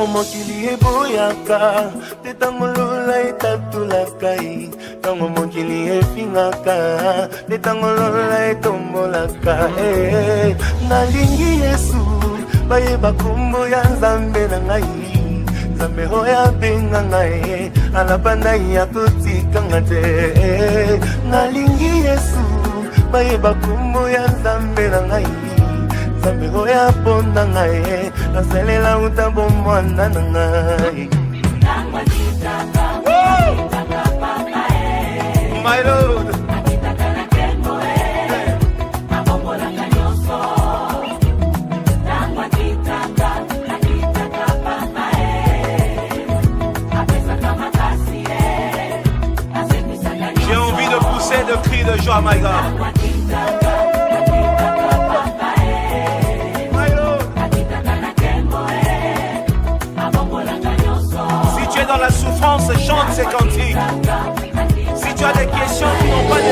Tango mokili eboyaka, te tango lola etatulaka, tango mokili efingaka, te tango lola etombolaka. Nalingi Yesu, bayeba kombo ya Nzambe na ngai, Nzambe oya benga ngai, alabanda ya kotikanga te. Nalingi Yesu, bayeba kombo ya Nzambe na ngai, Nzambe oya ponda ngai, nasalela utambo mwana na ngai. My Lord. J'ai envie de pousser de cris de joie, my God. Si tu es dans la souffrance, chante ces cantiques. Si tu as des questions qui n'ont pas de...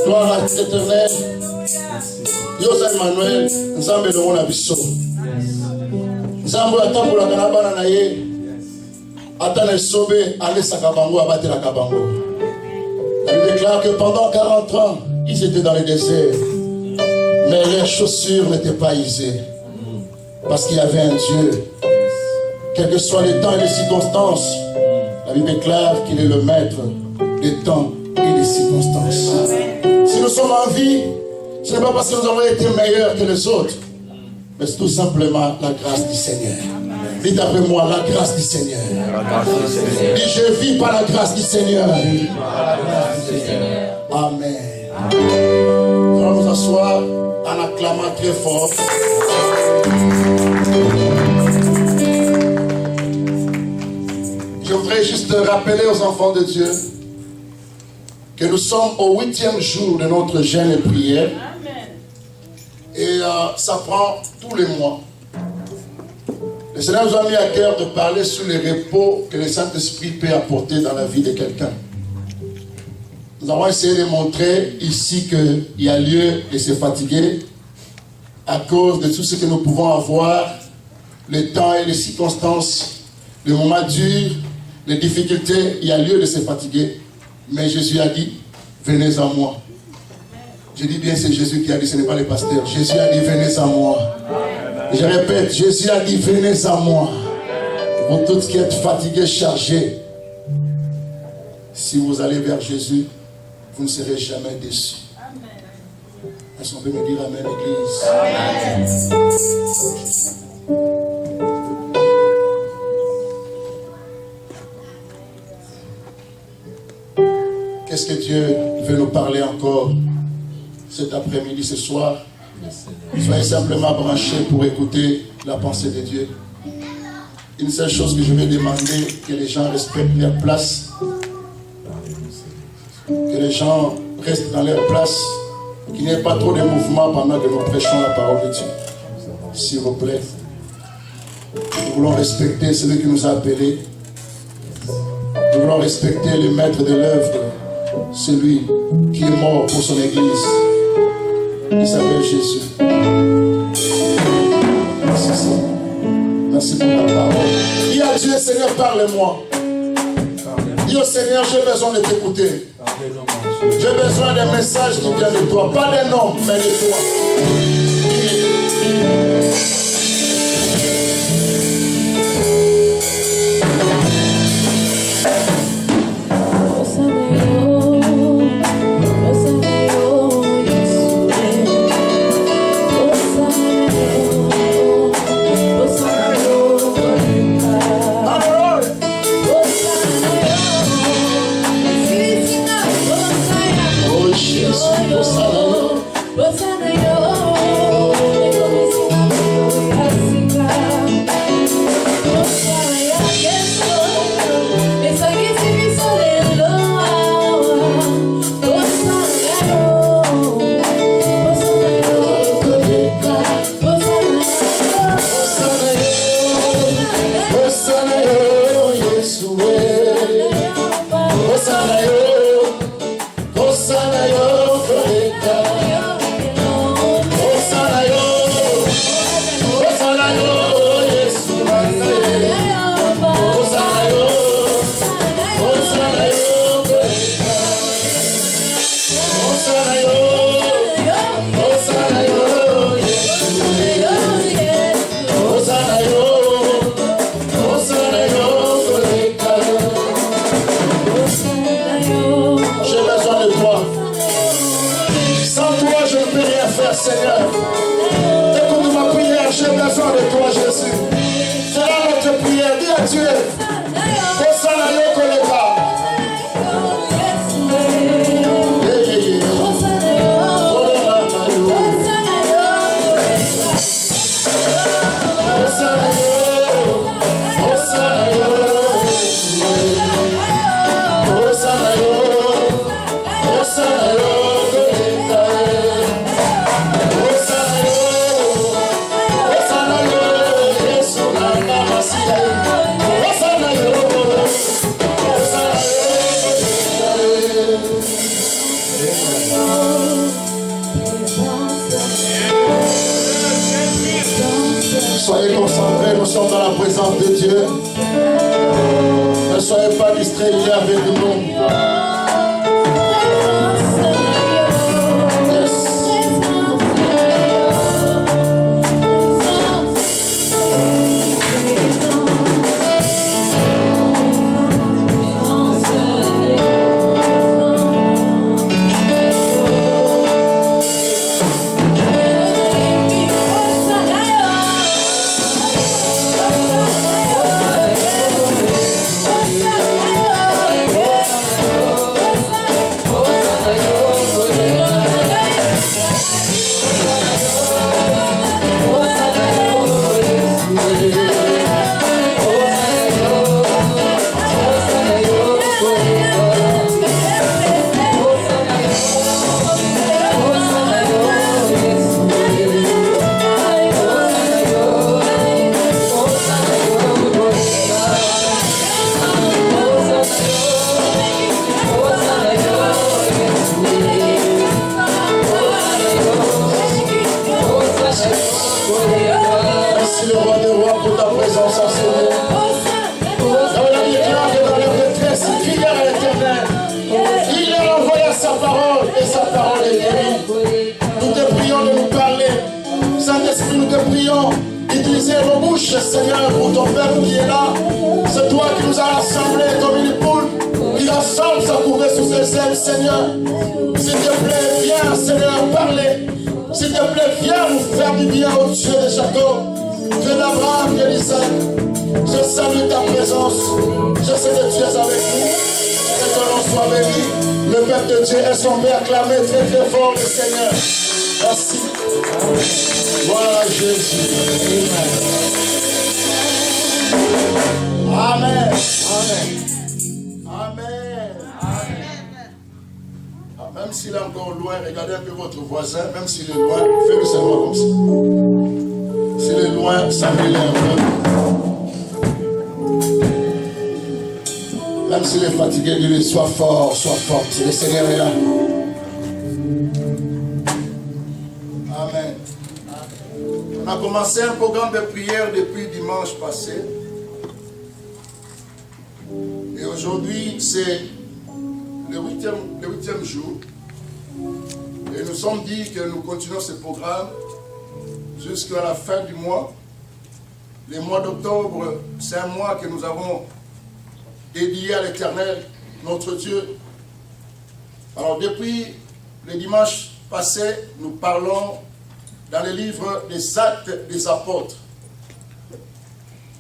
Gloire à l'éternel. Yosa Emmanuel, Nzambe le rona biso. Nzambe atambola kana bana na ye. Atana sobe alesaka bango abatelaka bango. Il déclare que pendant 40 ans, ils étaient dans le désert. Mais leurs chaussures n'étaient pas usées. Parce qu'il y avait un Dieu. Quels que soient les temps et les circonstances, la Bible déclare qu'il est le maître des temps et des circonstances. Si nous sommes en vie, ce n'est pas parce que nous avons été meilleurs que les autres, mais c'est tout simplement la grâce du Seigneur. Dites après moi, la grâce du Seigneur. Dis, je vis par la grâce du Seigneur. Amen. Nous allons nous asseoir en acclamant très fort. Je voudrais juste rappeler aux enfants de Dieu que nous sommes au 8e jour de notre jeûne et prière. Et ça prend tous les mois. Le Seigneur nous a mis à cœur de parler sur le repos que le Saint-Esprit peut apporter dans la vie de quelqu'un. Nous avons essayé de montrer ici qu'il y a lieu de se fatiguer à cause de tout ce que nous pouvons avoir, les temps et les circonstances, les moments durs, les difficultés, il y a lieu de se fatiguer. Mais Jésus a dit, venez à moi. Je dis bien, c'est Jésus qui a dit, ce n'est pas le pasteur. Jésus a dit, venez à moi. Je répète, Jésus a dit, venez à moi. Vous tous qui êtes fatigués, chargés. Si vous allez vers Jésus, vous ne serez jamais déçus. Est-ce qu'on peut me dire Amen, Église? Amen. Qu'est-ce que Dieu veut nous parler encore cet après-midi, ce soir? Soyez simplement branchés pour écouter la pensée de Dieu. Une seule chose que je vais demander, que les gens respectent leur place. Que les gens restent dans leur place. Qu'il n'y ait pas trop de mouvement pendant que nous prêchons la parole de Dieu. S'il vous plaît. Nous voulons respecter celui qui nous a appelés. Nous voulons respecter le maître de l'œuvre, celui qui est mort pour son église. Il s'appelle Jésus. Merci Seigneur. Merci pour ta parole. Dis à Dieu, Seigneur, parle-moi. Dis au Seigneur, j'ai besoin de t'écouter. J'ai besoin d'un message qui vient de toi. Pas d'un homme, mais de toi. Seigneur, écoute ma prière, j'ai besoin de toi, Jésus. C'est là notre prière, dis à Dieu. Soyez concentrés, nous sommes dans la présence de Dieu. Ne soyez pas distraits, il est avec nous. ton peuple qui est là. C'est toi qui nous as rassemblés comme une poule qui rassemble sa couvée sous ses ailes, Seigneur. S'il te plaît, viens, Seigneur, parler. S'il te plaît, viens nous faire du bien au Dieu des châteaux. Dieu d'Abraham, Dieu d'Isaac. Je salue ta présence. Je sais que tu es avec nous. Que ton nom soit béni. Le peuple de Dieu est son Père, acclamé très très fort le Seigneur. Merci. Voilà Jésus. Amen. Amen. Amen. Ah, même s'il est encore loin, regardez un peu votre voisin, même s'il est loin, faites-le seulement comme ça. S'il est loin, saluez-le un peu. Même s'il est fatigué, dis-lui, sois fort, sois forte. Le Seigneur est là. Amen. On a commencé un programme de prière depuis dimanche passé. Et aujourd'hui, c'est le huitième jour. Et nous sommes dit que nous continuons ce programme jusqu'à la fin du mois. Le mois d'octobre, c'est un mois que nous avons dédié à l'Éternel, notre Dieu. Alors depuis le dimanche passé, nous parlons dans le livre des Actes des Apôtres.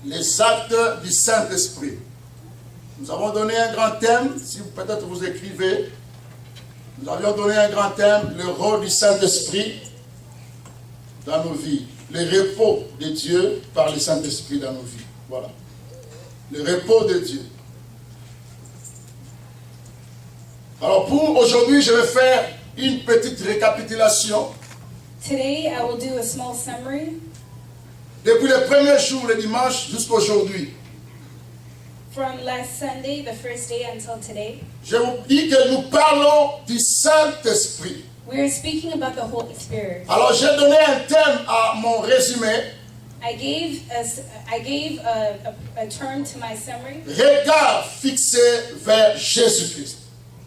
Les actes du Saint-Esprit. Nous avons donné un grand thème, si peut-être vous écrivez, nous avions donné un grand thème, le rôle du Saint-Esprit dans nos vies. Le repos de Dieu par le Saint-Esprit dans nos vies. Voilà. Le repos de Dieu. Alors pour aujourd'hui, je vais faire une petite récapitulation. Today I will do a small summary. Depuis le premier jour, le dimanche, jusqu'à aujourd'hui. From last Sunday, the first day, until today. Je vous dis que nous parlons du Saint-Esprit. We are speaking about the Holy Spirit. Alors j'ai donné un thème à mon résumé. I gave a term to my summary. Regard fixé vers Jésus-Christ.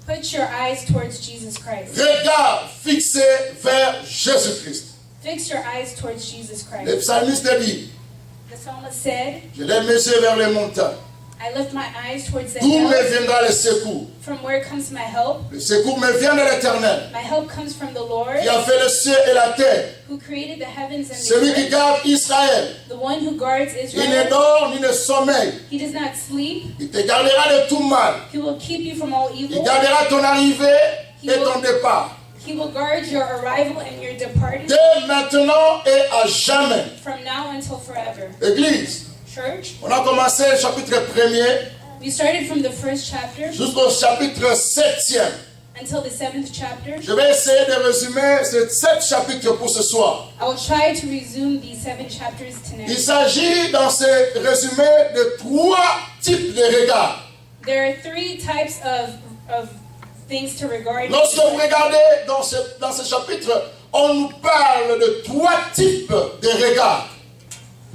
Put your eyes towards Jesus Christ. Regard fixé vers Jésus-Christ. Fix your eyes towards Jesus Le Christ. psalmiste dit, The psalmist said, je lève mes yeux vers les montagnes. I lift my eyes towards the D'où me hills. viendra le secours? From where comes my help? Le secours me vient de l'Éternel, My help comes from the Lord, qui a fait le ciel et la terre. who created the heavens and Celui qui the earth. garde Israël, The one who guards il ne Israel. dort ni ne sommeille. He does not sleep. Il te gardera de tout mal. He will keep you from all Il evil. gardera ton arrivée et ton départ. He will guard your arrival and your departing Dès maintenant et à jamais. from now until forever. Église, Church, on a commencé le chapitre 1er we started from the first chapter jusqu'au chapitre 7e. until the 7th chapter. Je vais essayer de résumer ces 7 chapitres pour ce soir. I will try to resume these 7 chapters Il tonight. s'agit dans ce résumé de 3 types de regards. There are 3 types of things to regard. Lorsque vous regardez dans ce chapitre, on nous parle de 3 types de regards.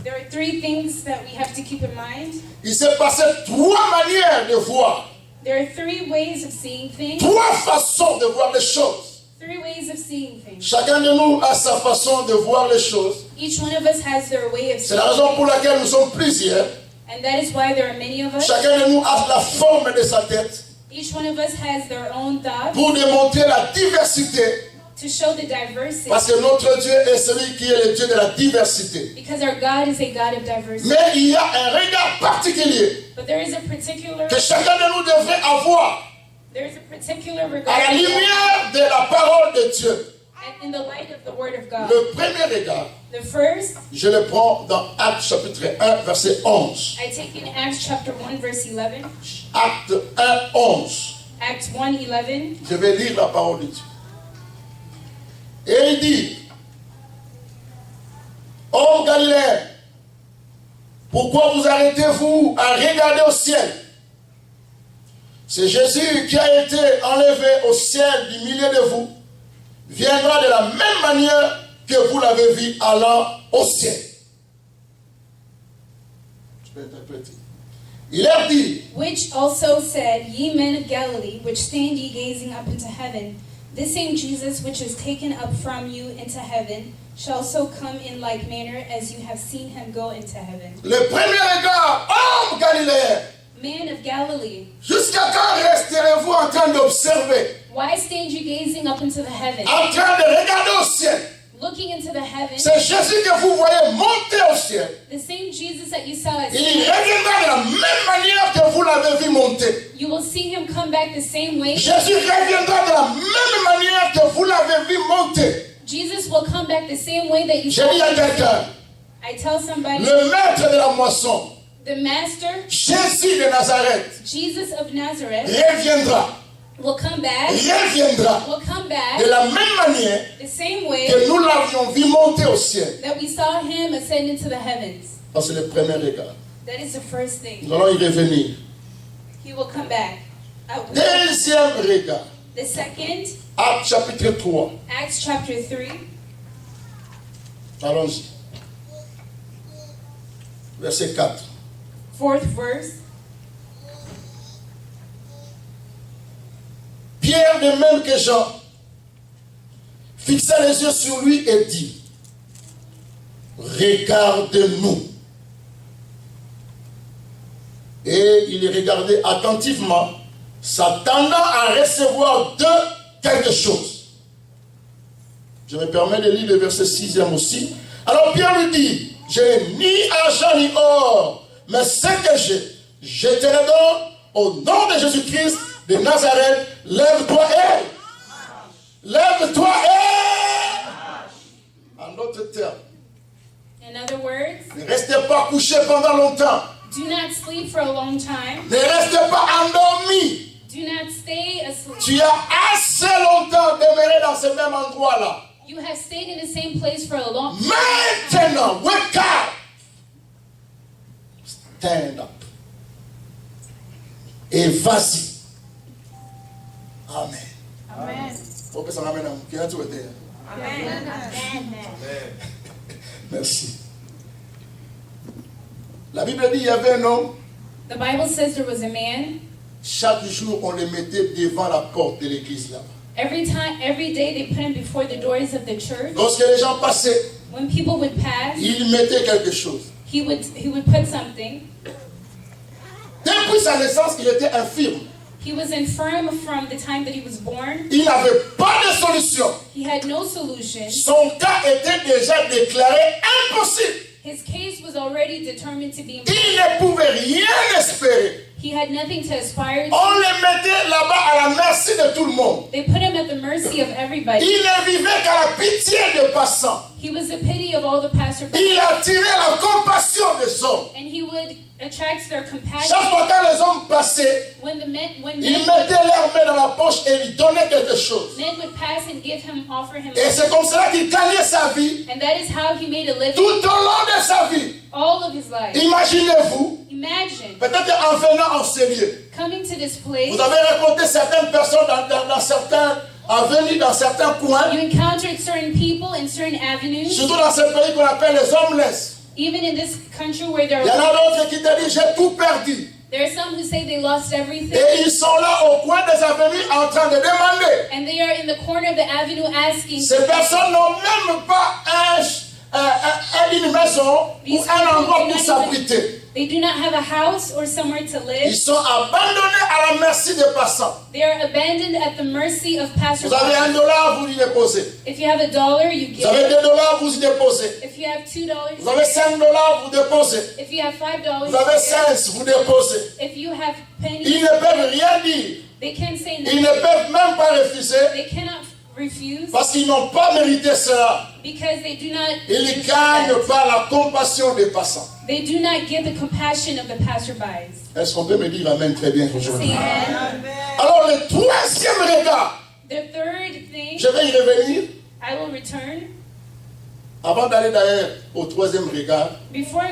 There are 3 things that we have to keep in mind. Il s'est passé 3 manières de voir, There are 3 ways of seeing things. 3 façons de voir les choses. 3 ways of seeing things. Chacun de nous a sa façon de voir les choses. Each one of us has their way of C'est seeing la raison things. pour laquelle nous sommes plusieurs. And that is why there are many of us. Chacun de nous a la forme de sa tête Each one of us has their own thoughts pour démontrer la diversité. to show the diversity. Parce que notre Dieu est celui qui est le Dieu de la diversité. Because our God is a God of diversity. Mais il y a un regard particulier But there is a particular que chacun de nous devrait avoir there is a particular à la regard lumière de la parole de Dieu. and in the light of the word of God. Le premier regard, The first, je le prends dans Actes chapitre 1, verset 11. I take in Acts chapter 1 verse 11. Acte 1, 11. Acts 1:11. Je vais lire la parole de Dieu. Et il dit, ô Galiléens, pourquoi vous arrêtez-vous à regarder au ciel? C'est Jésus qui a été enlevé au ciel du milieu de vous, viendra de la même manière que vous l'avez vu allant au ciel. Je peux interpréter. Il leur dit, Which also said, Ye men of Galilee, which stand ye gazing up into heaven, This same Jesus which is taken up from you into heaven shall so come in like manner as you have seen him go into heaven. Le premier regard, homme galiléen. Man of Galilee, Jusqu'à quand resterez-vous en train d'observer, why stand you gazing up into the heavens, en train de regarder au ciel? looking into the heavens? C'est Jésus que vous voyez monter au ciel. The same Jesus that you saw at Il reviendra de la même manière que vous l'avez vu monter. you will see him come back the same way. Jésus reviendra de la même manière que vous l'avez vu monter. Jesus will come back the same way that you Je saw dis à him. quelqu'un, I tell somebody, le maître de la moisson, the master, Jésus de Nazareth, Jesus of Nazareth, reviendra will come back de la même manière the same way que nous l'avions vu monter au ciel. that we saw him ascend into the heavens. Ça, c'est le premier regard. That is the first thing. Nous allons y revenir. He will come back. Deuxième regard. The second, Actes chapitre 3. Acts chapter 3, Allons-y. Verset 4. 4th verse. Pierre, de même que Jean, fixa les yeux sur lui et dit, regarde-nous. Et il les regardait attentivement, s'attendant à recevoir d'eux quelque chose. Je me permets de lire le verset 6e aussi. Alors Pierre lui dit, je n'ai ni argent ni or, mais ce que j'ai, je te le donne au nom de Jésus-Christ de Nazareth. Lève-toi et lève-toi et. En d'autres termes, In other words, ne restez pas couché pendant longtemps. do not sleep for a long time. Ne restez pas endormi. Do not stay asleep. Tu as assez longtemps demeuré dans ce même endroit-là. You have stayed in the same place for a long time. Maintenant, wake up. Stand up. Et vas-y. Amen. Amen. Faut que ça m'amène à mon cœur, tu étais. Amen. Merci. La Bible dit il y avait un homme, The Bible says there was a man. chaque jour on le mettait devant la porte de l'église là-bas. Every day they put him before the doors of the church. Lorsque les gens passaient, When people would pass, il mettait quelque chose. he would put something. Depuis sa naissance, il était infirme. He was infirm from the time that he was born. Il n'avait pas de solution. He had no solution. Son cas était déjà déclaré impossible. His case was already determined to be Il impossible. ne pouvait rien espérer. He had nothing to aspire to. On le mettait là-bas à la merci de tout le monde. They put him at the mercy of everybody. Il ne vivait qu'à la pitié des passants. He was the pity of all the passersby. Il attirait la compassion des hommes. And he would attract their compassion. Chaque fois que les hommes passaient, When il mettait leurs mains dans la poche et lui donnait quelque chose. men would pass and offer him Et c'est comme cela qu'il gagnait sa vie and that is how he made a living tout au long de sa vie. all of his life. Imaginez-vous, Imagine peut-être en venant en ce lieu, coming to this place. vous avez rencontré certaines personnes dans certains, en venir dans certains coins, You encountered certain people in certain avenues, surtout dans ce pays qu'on appelle les homeless. even in this country where Il y en a d'autres qui te disent j'ai tout perdu. there are some who say they lost everything. Et ils sont là au coin des avenues en train de demander. And they are in the corner of the avenue asking. Ces personnes n'ont même pas une maison ou un endroit pour s'abriter. They do not have a house or somewhere to live. Ils sont abandonnés à la merci des passants. They are abandoned at the mercy of Vous avez passersby. $1, vous y déposez. If you have $1, you Vous avez give. $2, vous y déposez. If you have $2, Vous avez $5, vous déposez. if you have $5, Vous avez you give. 5, vous déposez. If you have Ils pennies, ne peuvent rien dire. they can't say Ils nothing. ne peuvent même pas refuser They cannot refuse parce qu'ils n'ont pas mérité cela. because they do not. Ils ne deserve gagnent that. pas la compassion des passants. They do not get the compassion of the passerbys. Est-ce qu'on peut me dire amen très bien Say aujourd'hui? amen. Alors le troisième regard, The third thing, je vais y revenir. I will return. Avant d'aller d'ailleurs au troisième regard, Before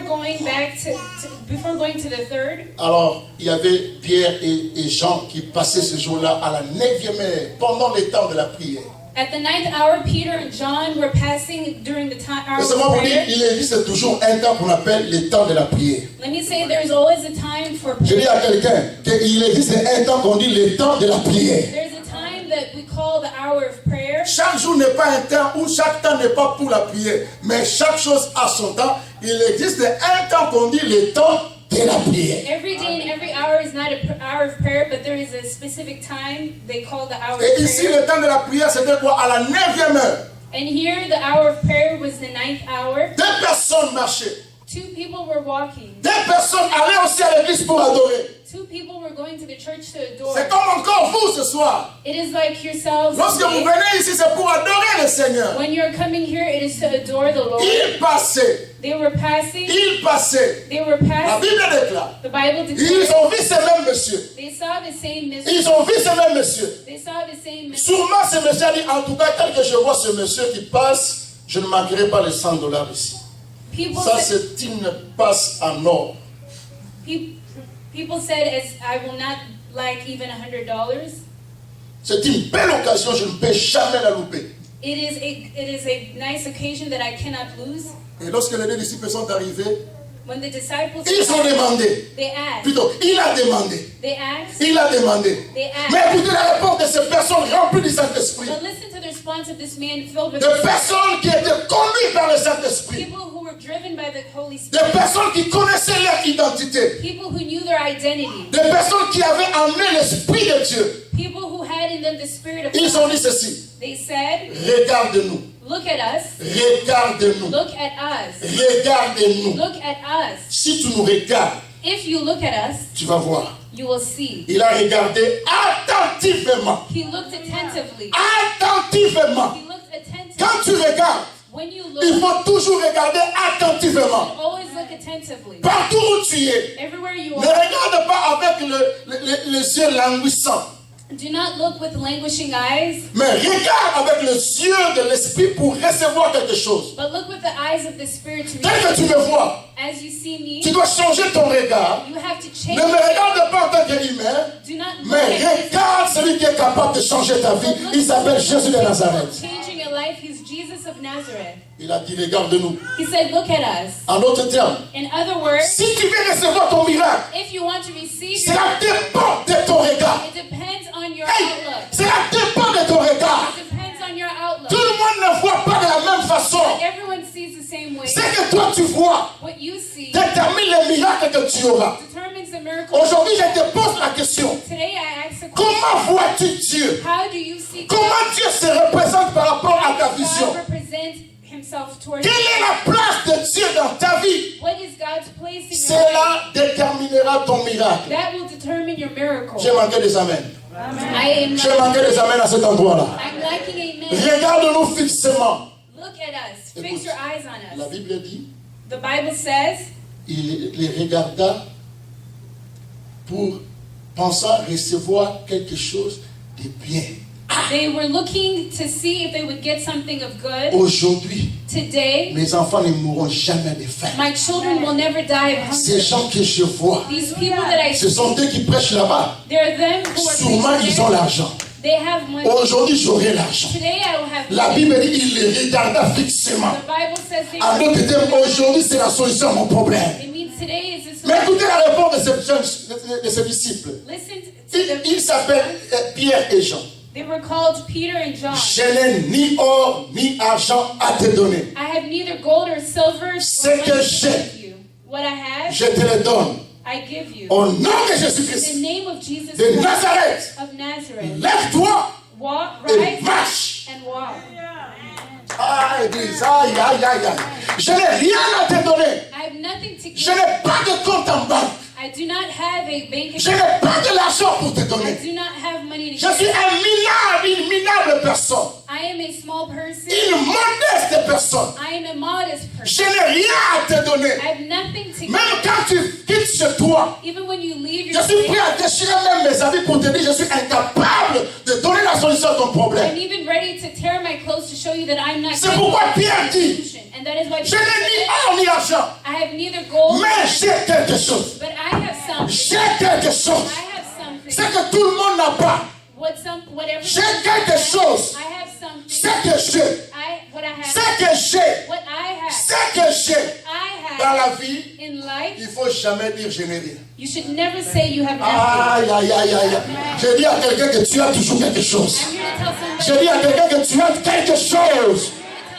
going to the third, alors il y avait Pierre et Jean qui passaient ce jour-là à la 9e heure, pendant le temps de la prière. at the 9th hour, Peter and John were passing during the hour Laissez-moi of vous dire, prayer. il existe toujours un temps qu'on appelle le temps de la prière. Let me say there's always a time for Je dis prayer. à quelqu'un qu'il existe un temps qu'on dit le temps de la prière. There's a time that we call call the hour of prayer. Chaque jour n'est pas un temps ou chaque temps n'est pas pour la prière. Mais chaque chose a son temps. Il existe un temps qu'on dit le temps de la prière. Every day and every hour is not an hour of prayer, but there is a specific time they call the hour Et of ici, prayer. le temps de la prière, c'était quoi? À la 9e heure. And here the hour of prayer was the 9th hour. 2 personnes marchaient. 2 people were walking. 2 personnes allaient aussi à l'église pour adorer. 2 people were going to the church to adore. C'est comme encore vous ce soir. It is like yourselves Lorsque vous today. venez ici, c'est pour adorer le Seigneur. When you're coming here, it is to adore the Lord. Il passait. They were passing. Il passait. They were La passing. Bible déclare. The Bible Ils declares. ont vu ces mêmes messieurs. They saw the same Ils mystery. ont vu ces mêmes messieurs. They saw the same mystery. Sûrement ce monsieur a dit, en tout cas, tel que je vois ce monsieur qui passe, je ne manquerai pas les $100 ici. People Ça, said, c'est une passe en or. people said, as I will not like even $100. C'est une belle occasion, je ne peux jamais la louper. It is a nice occasion that I cannot lose. Et lorsque les 2 disciples sont arrivés, When the disciples ils ont demandé. they asked. Plutôt, il a demandé. They asked. Il a demandé. They asked. Mais écoutez la réponse de ces personnes remplies du Saint-Esprit. But listen to the response of this man filled with Des personnes qui étaient conduites par le Saint-Esprit. people who were driven by the Holy Des Spirit. personnes qui connaissaient leur identité. People who knew their identity. Des personnes qui avaient emmené l'Esprit de Dieu. People who had in them the Spirit of Ils ont God. dit ceci. They said, Regarde-nous. look at us. Regarde-nous. Look at us. Regarde-nous. Look at us. Si tu nous regardes, If you look at us, tu vas voir. you will see. Il a regardé attentivement. He looked attentively. Attentivement. He looked attentively. Quand tu regardes, When you il look, faut toujours regarder attentivement. always look attentively. Partout où tu es, Everywhere you ne are, regarde pas avec les yeux languissants, do not look with languishing eyes, mais regarde avec les yeux de l'esprit pour recevoir quelque chose. but look with the eyes of the Spirit to Tel que receive. tu me vois, As you see me, tu dois changer ton regard. you have to Ne change. me regarde pas en tant qu'humain, Do not look mais at regarde celui qui est capable de changer ta vie. Il s'appelle Jésus de Nazareth. changing a life. He's Jesus of Nazareth. Il a dit, regarde-nous. He said, look at us. En d'autres termes, In other words, si tu veux recevoir ton miracle, if you want to receive it, cela dépend de ton regard. it depends on your Hey, outlook. cela dépend de ton regard. It depends on your Tout outlook. le monde ne voit pas de la même façon. Everyone sees the same way. Ce que toi tu vois What you see détermine le miracle que tu auras. determines the miracle. Aujourd'hui, je te pose la question. Today I ask the question, Comment vois-tu Dieu? how do you see God? Comment Dieu se représente par rapport à ta How does vision? God represent himself towards Quelle est you? la place de Dieu dans ta vie? What is God's place in your life? Cela déterminera ton miracle. That will determine your miracle. J'ai manqué des amens. J'ai manqué des amens à cet endroit-là. I'm lacking amen. Regarde-nous fixement. Look at us. Fix your eyes on La us. Bible dit, The Bible says, il les regarda pour pensant recevoir quelque chose de bien. they were looking to see if they would get something of good. Aujourd'hui, Today, mes enfants ne mourront jamais de faim. my children will never die of Ces hunger. gens que je vois, These people that I ce see, sont eux qui prêchent là-bas. they're them who are Sûrement, preaching ils ont there. l'argent. They have money. Aujourd'hui, j'aurai l'argent. Today I will have La money. Bible dit, il les regarda fixement. The Bible says they En d'autres termes, aujourd'hui, c'est la solution à mon problème. It means today is the Mais solution. écoutez la réponse de ces jeunes, de ces disciples. Listen to them. Ils s'appellent Pierre et Jean. They were called Peter and John. Je n'ai ni or ni argent à te donner. I have neither gold or silver or Ce money que to j'ai. give you. What I have, Je te le donne. I give you. Au nom de In the Jésus-Christ name of Jesus de Christ Nazareth, of Nazareth. lève-toi Walk, et rise marche. and walk. Ah, Église, aïe, aïe, aïe, aïe. Je n'ai rien à te donner. I have nothing to Je give. n'ai pas de compte en banque. I do not have a bank Je account. n'ai pas de l'argent pour te I donner. do not have money to Je suis give. une minable personne. I am a small person. Une modeste personne. I am a modest Je person. n'ai rien à te donner. I have nothing to Même give. quand tu quittes chez toi, Even when you leave je your suis prêt place, à déchirer même mes habits pour te dire je suis incapable de donner la solution à ton I'm problème. even ready to tear my clothes to show you that I'm not C'est capable pourquoi of Pierre dit, solution. And that is why je Peter n'ai ni said, or ni argent, I have neither gold, mais j'ai quelque chose. but I have something. J'ai quelque chose. I have something. Ce que tout le monde n'a pas. Whatever. J'ai quelque chose. I have something. Ce que j'ai. What I have. Ce que j'ai. What I have. Ce que j'ai. I Dans have. la vie, In life, il ne faut jamais dire je n'ai rien. you should never say you have nothing. Aïe, aïe, aïe, aïe. Je dis à quelqu'un que tu as toujours quelque chose. I'm here to tell someone Je dis à quelqu'un que tu as quelque chose.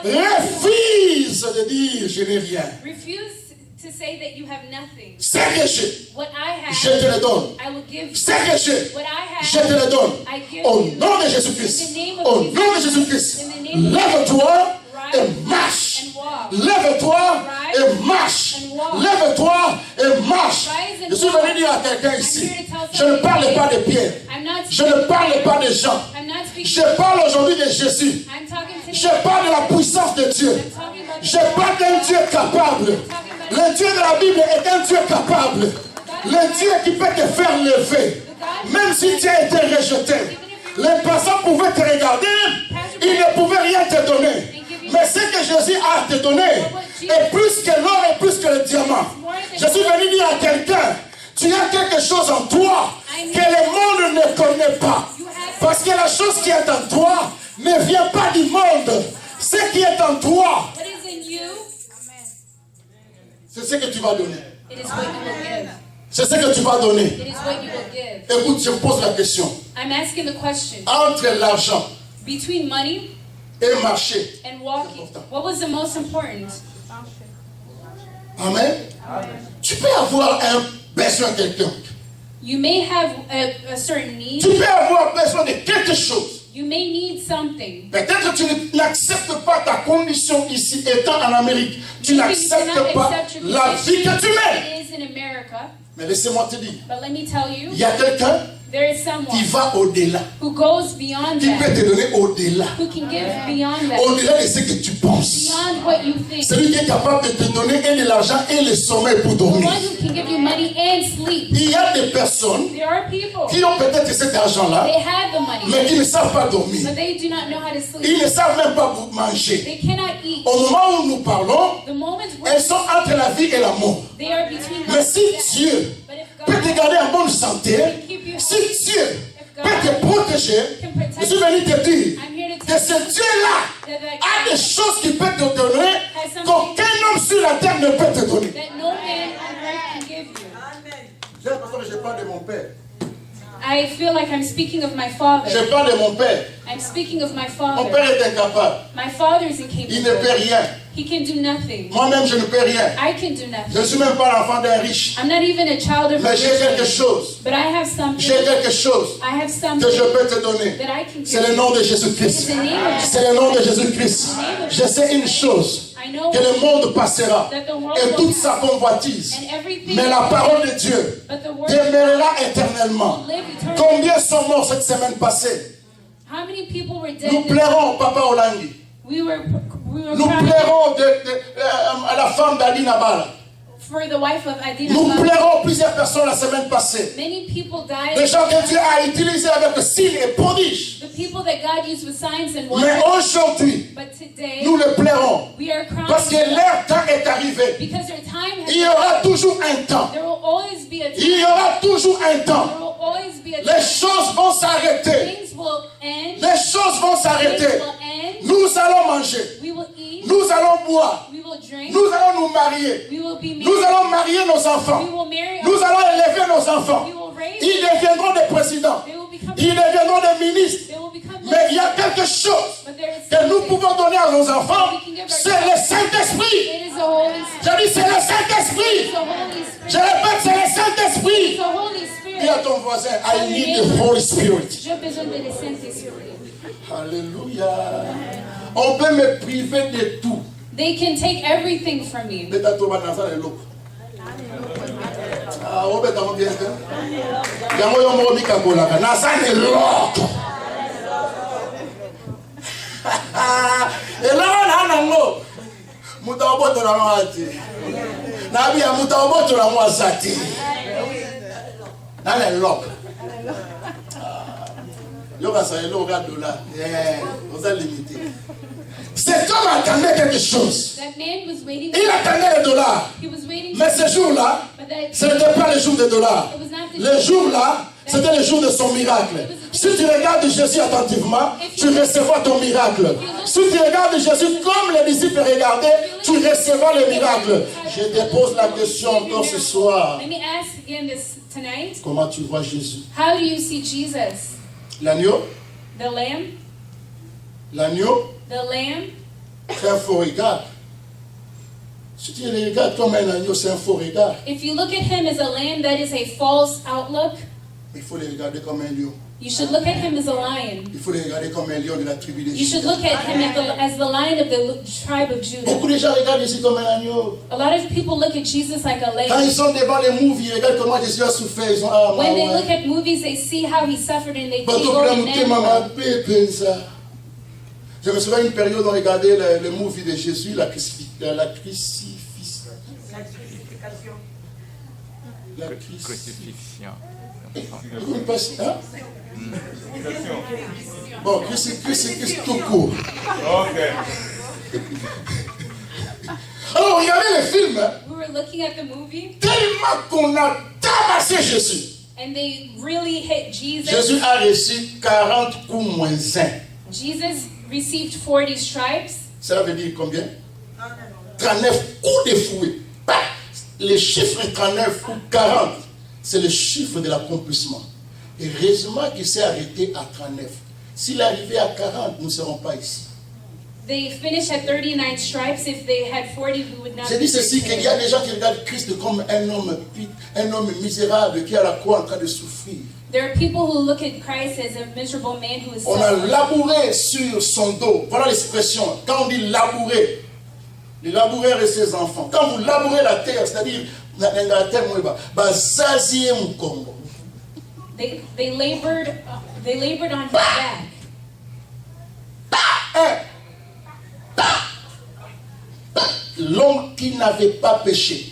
Refuse de dire je n'ai rien. Refuse to say that you have nothing. Ce que j'ai, What I have, je te le donne. I will give you. Ce que j'ai, What I have, je te le donne. I give Au you. nom de Jésus-Christ. In the name of Au Jesus. nom de Jésus-Christ. In the name of Lève-toi Rise et marche. and walk. Lève-toi Rise et marche. and walk. Lève-toi et marche. Rise and Je suis walk. venu dire à quelqu'un ici, I'm here to tell je ne parle somebody pas de today. Pierre. I'm not Je ne parle pas de Jean. I'm not speaking. Je parle aujourd'hui de Jésus. I'm talking to Je parle de la puissance de Dieu. I'm talking about Je parle d'un Dieu capable. Le Dieu de la Bible est un Dieu capable. Le Dieu qui peut te faire lever. Même si tu as été rejeté. Les personnes pouvaient te regarder. Ils ne pouvaient rien te donner. Mais ce que Jésus a te donné est plus que l'or et plus que le diamant. Je suis venu dire à quelqu'un, tu as quelque chose en toi que le monde ne connaît pas. Parce que la chose qui est en toi ne vient pas du monde. Ce qui est en toi, what is in you, c'est ce que tu vas donner. it is what you will give. C'est ce que tu vas donner. It is what you will give. Écoute, je pose la question. I'm asking the question. Entre l'argent Between money et marcher. and walking, what was the most important? Amen. Tu peux avoir un besoin quelconque. You may have a certain need. Tu peux avoir besoin de quelque chose. You may need something. Peut-être que tu n'acceptes pas ta condition ici, étant en Amérique. Tu Maybe you cannot n'acceptes pas accept your la vie condition que tu mènes. it is in America. Mais laissez-moi te dire, But let me tell you, il y a quelqu'un there is qui someone va au-delà, who goes beyond qui peut that, te donner au-delà, who can give beyond that, au-delà de ce que tu penses. beyond what you think. Celui qui est capable de te donner et de l'argent et le sommeil pour The dormir. one who can give you money and sleep. Il y a des personnes There are people, qui ont peut-être cet argent-là, they have the money, mais qui ne savent pas dormir. but they do not know how to sleep. Ils ne savent même pas manger. They cannot eat. Au moment où nous parlons, The moment where elles sont entre la vie et la mort. they are between Mais life si and death. Dieu But if peut te God garder en bonne santé, si Dieu peut te protéger, je suis venu te dire que ce Dieu-là a des choses qu'il peut te donner qu'aucun homme sur la terre ne peut te donner. that no man on earth can give you. J'ai l'impression que je parle de mon père. I feel like I'm speaking of my father. Je parle de mon père. I'm speaking of my Mon father. père est incapable. My father is Il ne peut incapable. rien. He can do nothing. Moi-même, je ne peux rien. I can do Je ne nothing. suis même pas l'enfant d'un riche. I'm not even a child of a Mais j'ai rich quelque man, chose. but I have something. J'ai quelque chose I have que something je peux te donner. that I can C'est give le you. nom de Jésus-Christ. It's the name of C'est le nom de Jésus-Christ. Je sais une chose, I know que le monde passera that the world et will toute sa pass, convoitise. and everything, Mais la parole de Dieu but the word demeurera éternellement. will live eternally. Combien sont morts cette semaine passée? How many people were dead? Nous pleurons, Papa Olangi. We were Nous crying pleurons à la femme d'Adi Nabala. for the wife of Adina. Nous Baba. pleurons plusieurs personnes la semaine passée. Many people died. Des gens que Dieu a utilisés avec signes et prodiges. The people that God used with signs and Mais wonders. aujourd'hui, But today, nous le pleurons. we are crying Parce que leur temps est arrivé. because their time has Il y aura toujours un temps. There will always be a time. Il y aura toujours un temps. There will always be a Les time. choses vont s'arrêter. Things will end. Les choses vont Things s'arrêter. will end. Nous allons manger. We will eat. Nous allons boire. We will drink. Nous allons nous marier. We will be Nous married. allons marier nos enfants. We will marry. Nous allons élever nos enfants. We will raise. Ils deviendront des présidents. They will become. Ils deviendront des ministres. They will become. Mais il y a quelque chose But there is que nous something. pouvons donner à nos enfants. C'est le Saint-Esprit. It is the Holy Spirit. Je dis c'est le It's Saint-Esprit. the Holy Spirit. Je répète, c'est le It's Saint-Esprit. the Holy Dis à Spirit. ton voisin, I need the Holy Spirit. J'ai besoin de le Saint-Esprit. Alléluia. On peut me priver de tout. They can take everything from me. Beta to banasa le loko. Ah, o beta mo bien te. Yango yo mo bika kolaka. Nasa le loko. Ela na nango. Muta oboto na mwati. Na bia muta oboto na mwasati. Na le loko. Yo ka sa elo ga dollar. On s'est limité. Cet homme attendait quelque chose. That man was waiting. Il attendait les dollars. He was waiting. Mais ce jour-là, But that ce n'était pas le jour des dollars. it was not the Le jour-là, c'était le jour de son miracle. Si tu regardes Jésus attentivement, tu recevras ton miracle. Si tu regardes Jésus comme les disciples regardaient, tu recevras le miracle. Je te pose la question encore ce soir. Let me ask again this tonight. Comment tu vois Jésus? How do you see Jesus? L'agneau? The Lamb? L'agneau, The lamb, c'est un faux regard. Si tu le regardes comme un agneau, c'est un faux regard. if you look at him as a lamb, that is a false outlook. Il faut le regarder comme un lion. You should look at him as a lion. Il faut le regarder comme un lion de la tribu de You should Juda. look at him as the lion of the tribe of Judah. Beaucoup de gens regardent Jésus comme un agneau. A lot of people look at Jesus like a Quand ils lamb. sont devant les movies, ils regardent comment Jésus a souffert. Ils sont ah, When they ouais. look at movies, they see how he suffered and they Bah, think, donc, oh, là, mon thème m'a man. appelé, ça. Je me souviens une période où on regardait le movie de Jésus, la crucifixion. La Crucifixion. Comment il passe, hein? Bon, crucifix tout court. Alors, regardez le film, hein, We were looking at the movie tellement qu'on a tabassé Jésus. and they really hit Jesus. Jésus a reçu 40 coups moins 1. Jesus received 40 stripes. Cela veut dire combien? 39 coups de fouet. Bah, les chiffres 39 ou 40, c'est le chiffre de l'accomplissement. Et heureusement qu'il s'est arrêté à 39. S'il arrivait à 40, nous ne serons pas ici. They finished at 39 stripes. If they had 40, we would not J'ai be dit ceci, here qu'il y a today. des gens qui regardent Christ comme un homme misérable qui est à la croix en train de souffrir. There are people who look at Christ as a miserable man who is On a suffering. labouré sur son dos. Voilà l'expression. Quand on dit labourer, les laboureurs et ses enfants. Quand vous labourez la terre, c'est-à-dire la terre, bazazier Mukongo. They labored on his back. L'homme qui n'avait pas péché.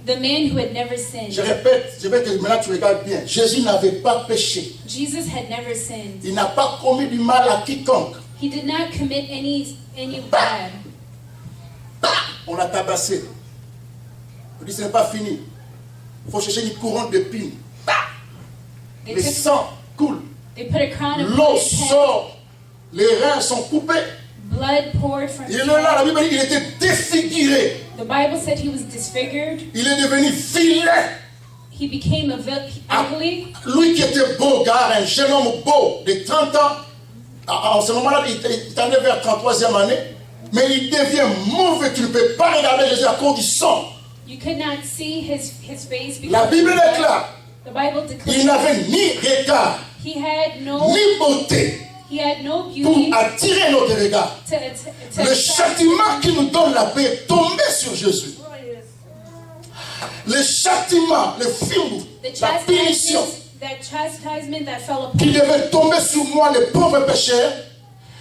The man who had never sinned. Je répète, je vais que maintenant tu regardes bien. Jésus n'avait pas péché. Jesus had never sinned. Il n'a pas commis du mal à quiconque. He did not commit any bad. On l'a tabassé. On dit ce n'est pas fini. Il faut chercher une couronne d'épines. They Le took, sang coule. they put a crown of L'eau thorns on his head. sort. Les reins sont coupés. Blood poured from Il his est là, la head. Bible dit qu'il était défiguré. The Bible said he was disfigured. Il est devenu vilain. He became ugly. Lui qui était beau, gars, un jeune homme beau de 30 ans, en ce moment-là, il est allé vers 33e année, mais il devient mauvais. Tu ne peux pas regarder Jésus à cause du sang. You could not see his face La because Bible déclare, the Bible il declares n'avait ni regard, he had no ni beauté pour beauty attirer notre regard. to Le châtiment qui nous donne la paix est tombé sur Jésus. Le châtiment, le film, the la punition chastisement that fell upon qui devait tomber sur moi, le pauvre pécheur,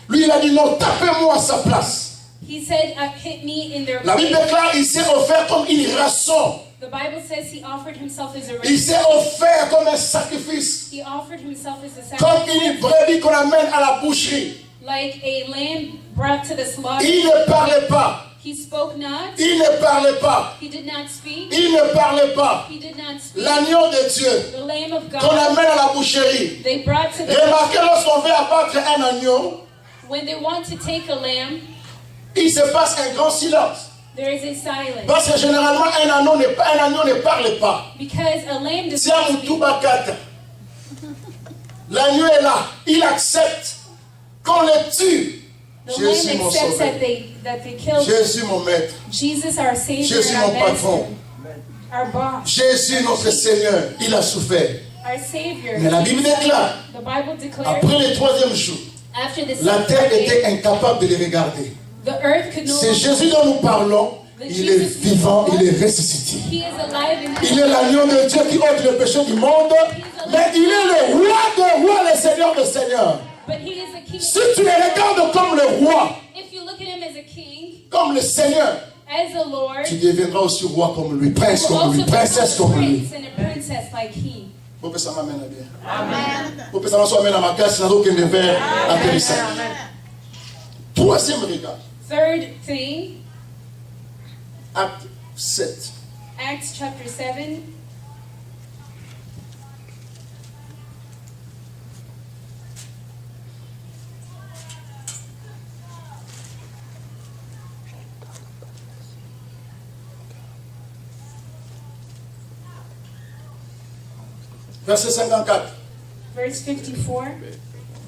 lui il a dit non, tapez-moi à sa place. He said, hit me in their La Bible place. déclare il s'est offert comme une rançon. The Bible says he offered himself as a Il s'est ransom. offert comme un sacrifice. He offered himself as a Comme sacrifice, une brebis qu'on amène à la boucherie. like a lamb brought to the slaughter. Il ne parlait pas. He spoke not. Il ne parlait pas. He did not speak. Il ne parlait pas. He did not speak. L'agneau de Dieu The Lamb of qu'on God. amène à la boucherie. They brought to the Remarquez, lorsqu'on veut abattre un agneau, when they want to take a lamb, il se passe un grand silence. there is a silence Parce que généralement, un agneau ne parle pas. because a lamb does Tiens, not speak. Moutoubakat. L'agneau est là. Il accepte qu'on le tue. The Jésus lamb mon accepts sauveur. that they killed Jésus mon maître. Jesus, our Savior, Jésus and our mon patron. Master, our boss, Jésus notre Seigneur. Il a souffert. our Savior. Mais la Bible déclare, The Bible declares après le troisième jour, after the la terre seventh était day, incapable de les regarder. the earth could no C'est longer. Jésus dont nous parlons. Il est vivant, il est ressuscité. He is alive and Il est l'agneau de Dieu qui ôte le péché du monde. Mais il est le roi des rois, le Seigneur des seigneurs. but he is a king. Si tu le regardes comme le roi, If you look at him as a king, comme le Seigneur, as a Lord, tu deviendras aussi roi comme lui, prince you will comme also lui, princesse become a comme lui. prince and a princess like he. Vous pouvez ça m'amène à bien. Amen. Vous pouvez ça m'amène à ma classe, n'a aucun de vers atterrissage. Troisième regard, Third thing, acte 7. Acts chapter 7. Verset 54. Verse 54.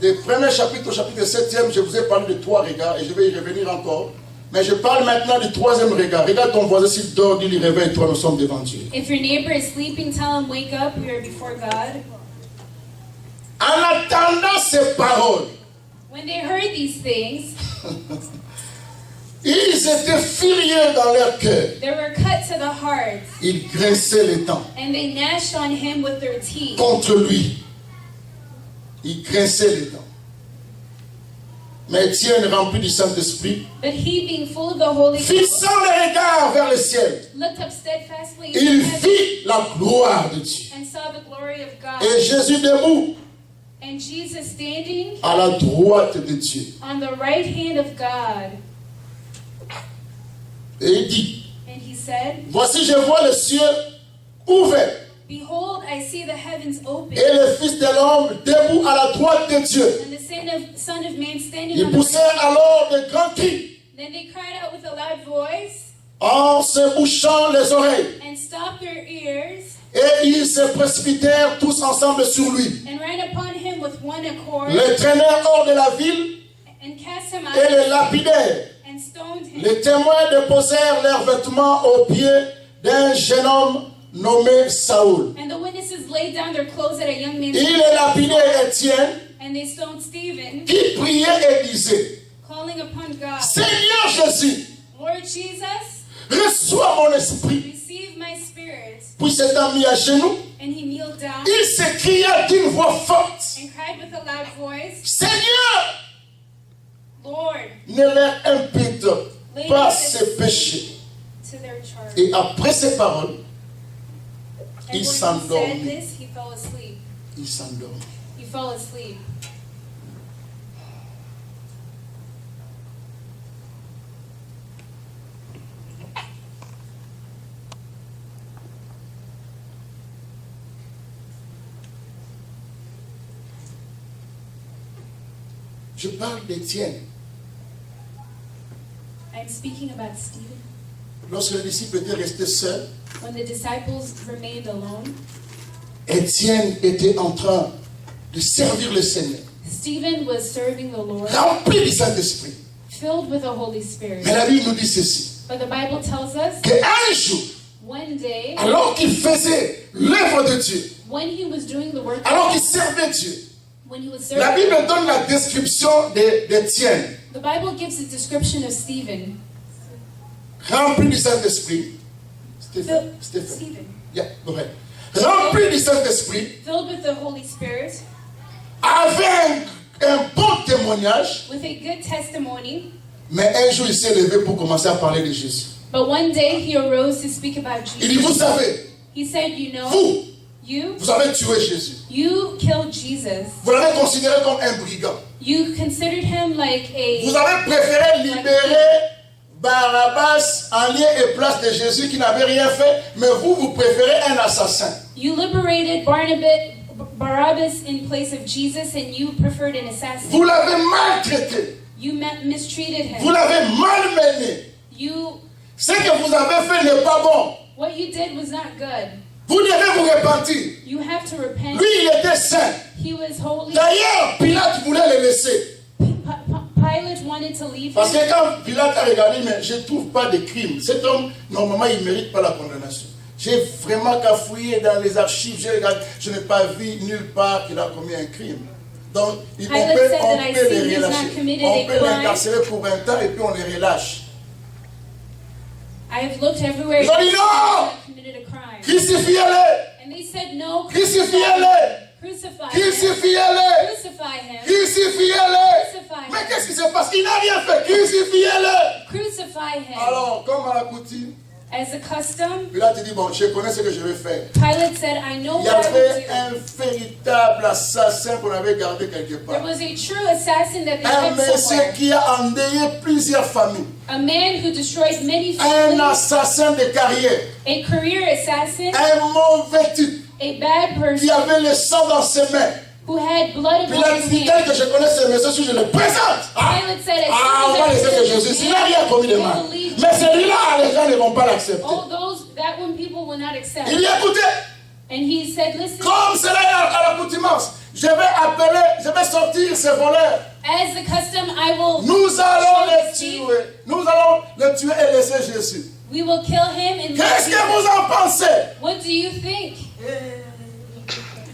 des premiers chapitres au chapitre 7e, je vous ai parlé de 3 regards et je vais y revenir encore. Mais je parle maintenant du 3e regard. Regarde ton voisin s'il dort, dis-lui réveille-toi, nous sommes devant Dieu. If your neighbor is sleeping, tell him, wake up, we are before God. En attendant ces paroles, When they heard these things, ils étaient furieux dans leur cœur. they were cut to the heart, Ils grinçaient les dents and they gnashed on him with their teeth. contre lui. Ils grinçaient les dents. Mais Étienne, rempli du Saint-Esprit, But he, being full of the Holy Ghost, fixant les regards vers le ciel, looked up steadfastly il into heaven vit la gloire de Dieu. and saw the glory of God, Et Jésus debout and Jesus standing à la droite de Dieu. on the right hand of God. Et il dit, And he said, voici je vois le ciel ouvert Behold, I see the heavens open, et le Fils de l'homme debout à la droite de Dieu. and the Son of Man standing Ils on the poussèrent right. alors de grands cris Then they cried out with a loud voice en se bouchant les oreilles. and stopped their ears Et ils se précipitèrent tous ensemble sur lui. and ran upon him with one accord Le traînèrent hors de la ville and cast him et le out lapidèrent. and stoned him. Les témoins déposèrent leurs vêtements aux pieds d'un jeune homme nommé Saoul. And the witnesses laid down their clothes at a young man's Ils feet, lapidèrent Étienne and they stoned Stephen, qui priait et disait, calling upon God, Seigneur Jésus, Lord Jesus, reçois mon esprit. receive my spirit. Puis s'étant mis à genoux, And he kneeled down il s'écria d'une voix forte, and cried with a loud voice, Seigneur, Lord, ne leur impute pas ces péchés. to their charge. Et après ces paroles, And il when he said s'endormit. this, he fell asleep. Il s'endormit. He fell asleep. Je parle d'Étienne. I'm speaking about Stephen. Lorsque les disciples étaient restés seuls, When the disciples remained alone, Étienne était en train de servir le Seigneur, Stephen was serving the Lord, rempli du Saint-Esprit. filled with the Holy Spirit. Mais la Bible nous dit ceci, But the Bible tells us qu'un jour, one day, alors qu'il faisait l'œuvre de Dieu, when he was doing the work, alors qu'il servait Dieu, when he was la serving, Bible donne la description d'Étienne, the Bible gives a description of Stephen. rempli du Saint-Esprit. Stephen. Yeah, go ahead. Rempli du Saint-Esprit, Filled with the Holy Spirit, avait un bon témoignage, with a good testimony. mais un jour il s'est levé pour commencer à parler de Jésus. But one day he arose to speak about Il dit, Jesus. vous savez, He said, you know, vous, vous avez tué Jésus. you killed Jesus. Vous l'avez considéré comme un brigand. You considered him like Vous a, avez préféré libérer Barabbas en lieu et place de Jésus qui n'avait rien fait, mais vous, vous préférez un assassin. you liberated Barabbas in place of Jesus, and you preferred an assassin. Vous l'avez maltraité. You mistreated Vous him. l'avez malmené. Ce que vous avez fait n'est pas bon. What you did was not good. Vous devez vous repentir. You have to repent. Lui, il était saint. He was holy. D'ailleurs, Pilate voulait le laisser. Pilate wanted to leave Parce que him quand Pilate a regardé, mais je ne trouve pas de crime. Cet homme, normalement, il ne mérite pas la condamnation. J'ai vraiment qu'à fouiller dans les archives. J'ai regardé, je n'ai pas vu nulle part qu'il a commis un crime. Donc, on peut les relâcher. On peut l'incarcérer pour un temps et puis on les relâche. I have looked everywhere. Ils ont dit non! He committed a crime. Crucifiez-le! And they said, no, Crucifiez-le! crucify him. Crucifiez-le! Crucify him. Crucifiez-le! Crucify Mais him. qu'est-ce qui se passe? Il n'a rien fait. Crucifiez-le! Crucify him. Alors, comme à la coutume, As a custom, Pilate dit, bon, je connais ce que je vais faire. Pilate said, I know Il y what I avait will do. un véritable assassin qu'on avait gardé quelque There part. was a true assassin that they Un kept monsieur somewhere. qui a endeuillé plusieurs familles. A man who destroyed many Un families. assassin de carrière. A career assassin. Un mauvais type A bad qui person avait le sang dans ses mains. who had blood upon Pilate his dit, tel hands. que je connais ce monsieur, si je le présente. Pilate said, as On va soon laisser as que I Jésus. present Il n'a rien commis de this mal. man, they will leave. Mais celui-là, les gens ne vont pas l'accepter. Oh, that one people will not accept. Il y écoutait. And he said, listen, Comme cela est à l'accoutumance. je vais sortir ces voleurs. As the custom, I will Nous allons les thief. tuer. Nous allons les tuer et laisser Jésus. We will kill him and Qu'est-ce que vous en pensez? What do you think?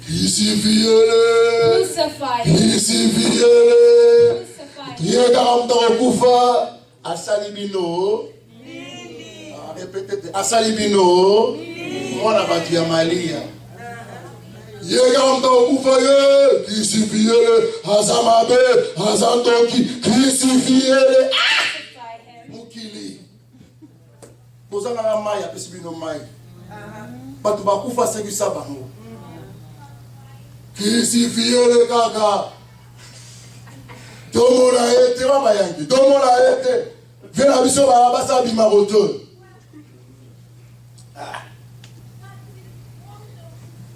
Crucifiez-le. Crucify him. Crucifiez-le. Crucify him. Yégaramdorokufa. Asalibino. Répétez. Asalibino. Mwana batu ya Malia. Yégaramdorokufa ye. Crucifiez-le. Azamabe. Azandoki. Crucifiez-le. Crucify him. Mukili. Bozanga na mai apesi bino mai. Batu bakufa sekisa bango. Crucifiez-le kaka. Tomola ete baba yangi. Tomola ete. Vena biso basa bimaroto.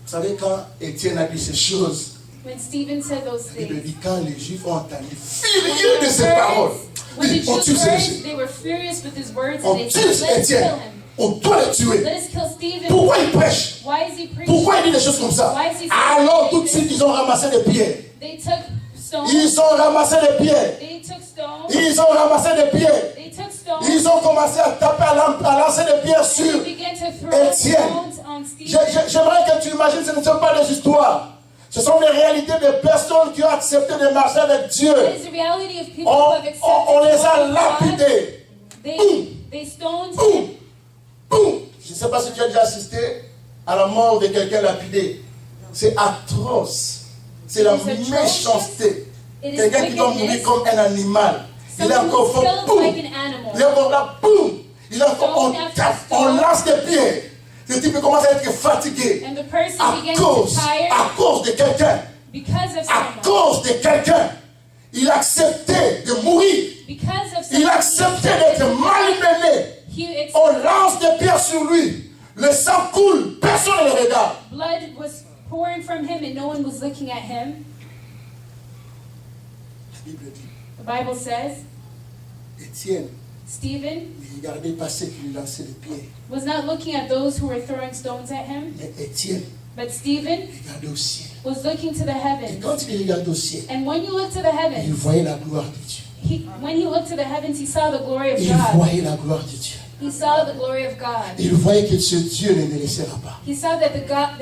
Vous savez quand Étienne a dit ces choses, When Stephen said those il things, dit quand les Juifs ont entendu furieux de ses paroles, when the on tue Jews heard, Jésus. they were furious with his words On and they tue said, let's kill Étienne. him. On doit le tuer. Let us kill Stephen. Pourquoi il prêche? Why is he preaching? Pourquoi il dit des choses comme ça? Why is he saying Alors like tout de this? suite ils ont ramassé des pierres. They took stones. Ils ont ramassé des pierres. They took stones. Ils ont ramassé des pierres. They took stones. Ils ont commencé à taper, à lancer des pierres sur. They began to throw Étienne. stones on Stephen. J'aimerais que tu imagines, ce ne sont pas des histoires. Ce sont les réalités de personnes qui ont accepté de marcher avec Dieu. That is the reality of people who have accepted On les a God. lapidés. They stoned Boum. him. Boum. Je ne sais pas si tu as déjà assisté à la mort de quelqu'un lapidé. C'est atroce. C'est la It's atrocious. méchanceté. It is Quelqu'un qui doit mourir wickedness. comme un animal. Il est Someone encore who's fort. killed Boum. like an animal. Il est encore là. Boum. Il est encore. On Stone after tape. stone. On lance des pieds. Ce type commence à être fatigué. And the person À begins to cause tire de quelqu'un. because of À someone. cause de quelqu'un. Il a accepté de mourir. Because of Il a someone. accepté d'être malmené. He On accepted. lance des pierres sur lui. Le sang coule. Personne ne le regarde. Blood was pouring from him and no one was looking at him. La Bible dit, The Bible says Étienne Stephen ne regardait pas ceux qui lui lançaient des pierres. was not looking at those who were throwing stones at him, Mais Étienne but Stephen regardait au ciel. was looking to the Et heavens. quand il regardait au ciel, And when you look to the il heavens, voyait la gloire de Dieu. when he looked to the heavens, he saw the glory of Il God. voyait la gloire de Dieu. He saw the glory of God. Il voyait que ce Dieu ne me laissera pas. He saw that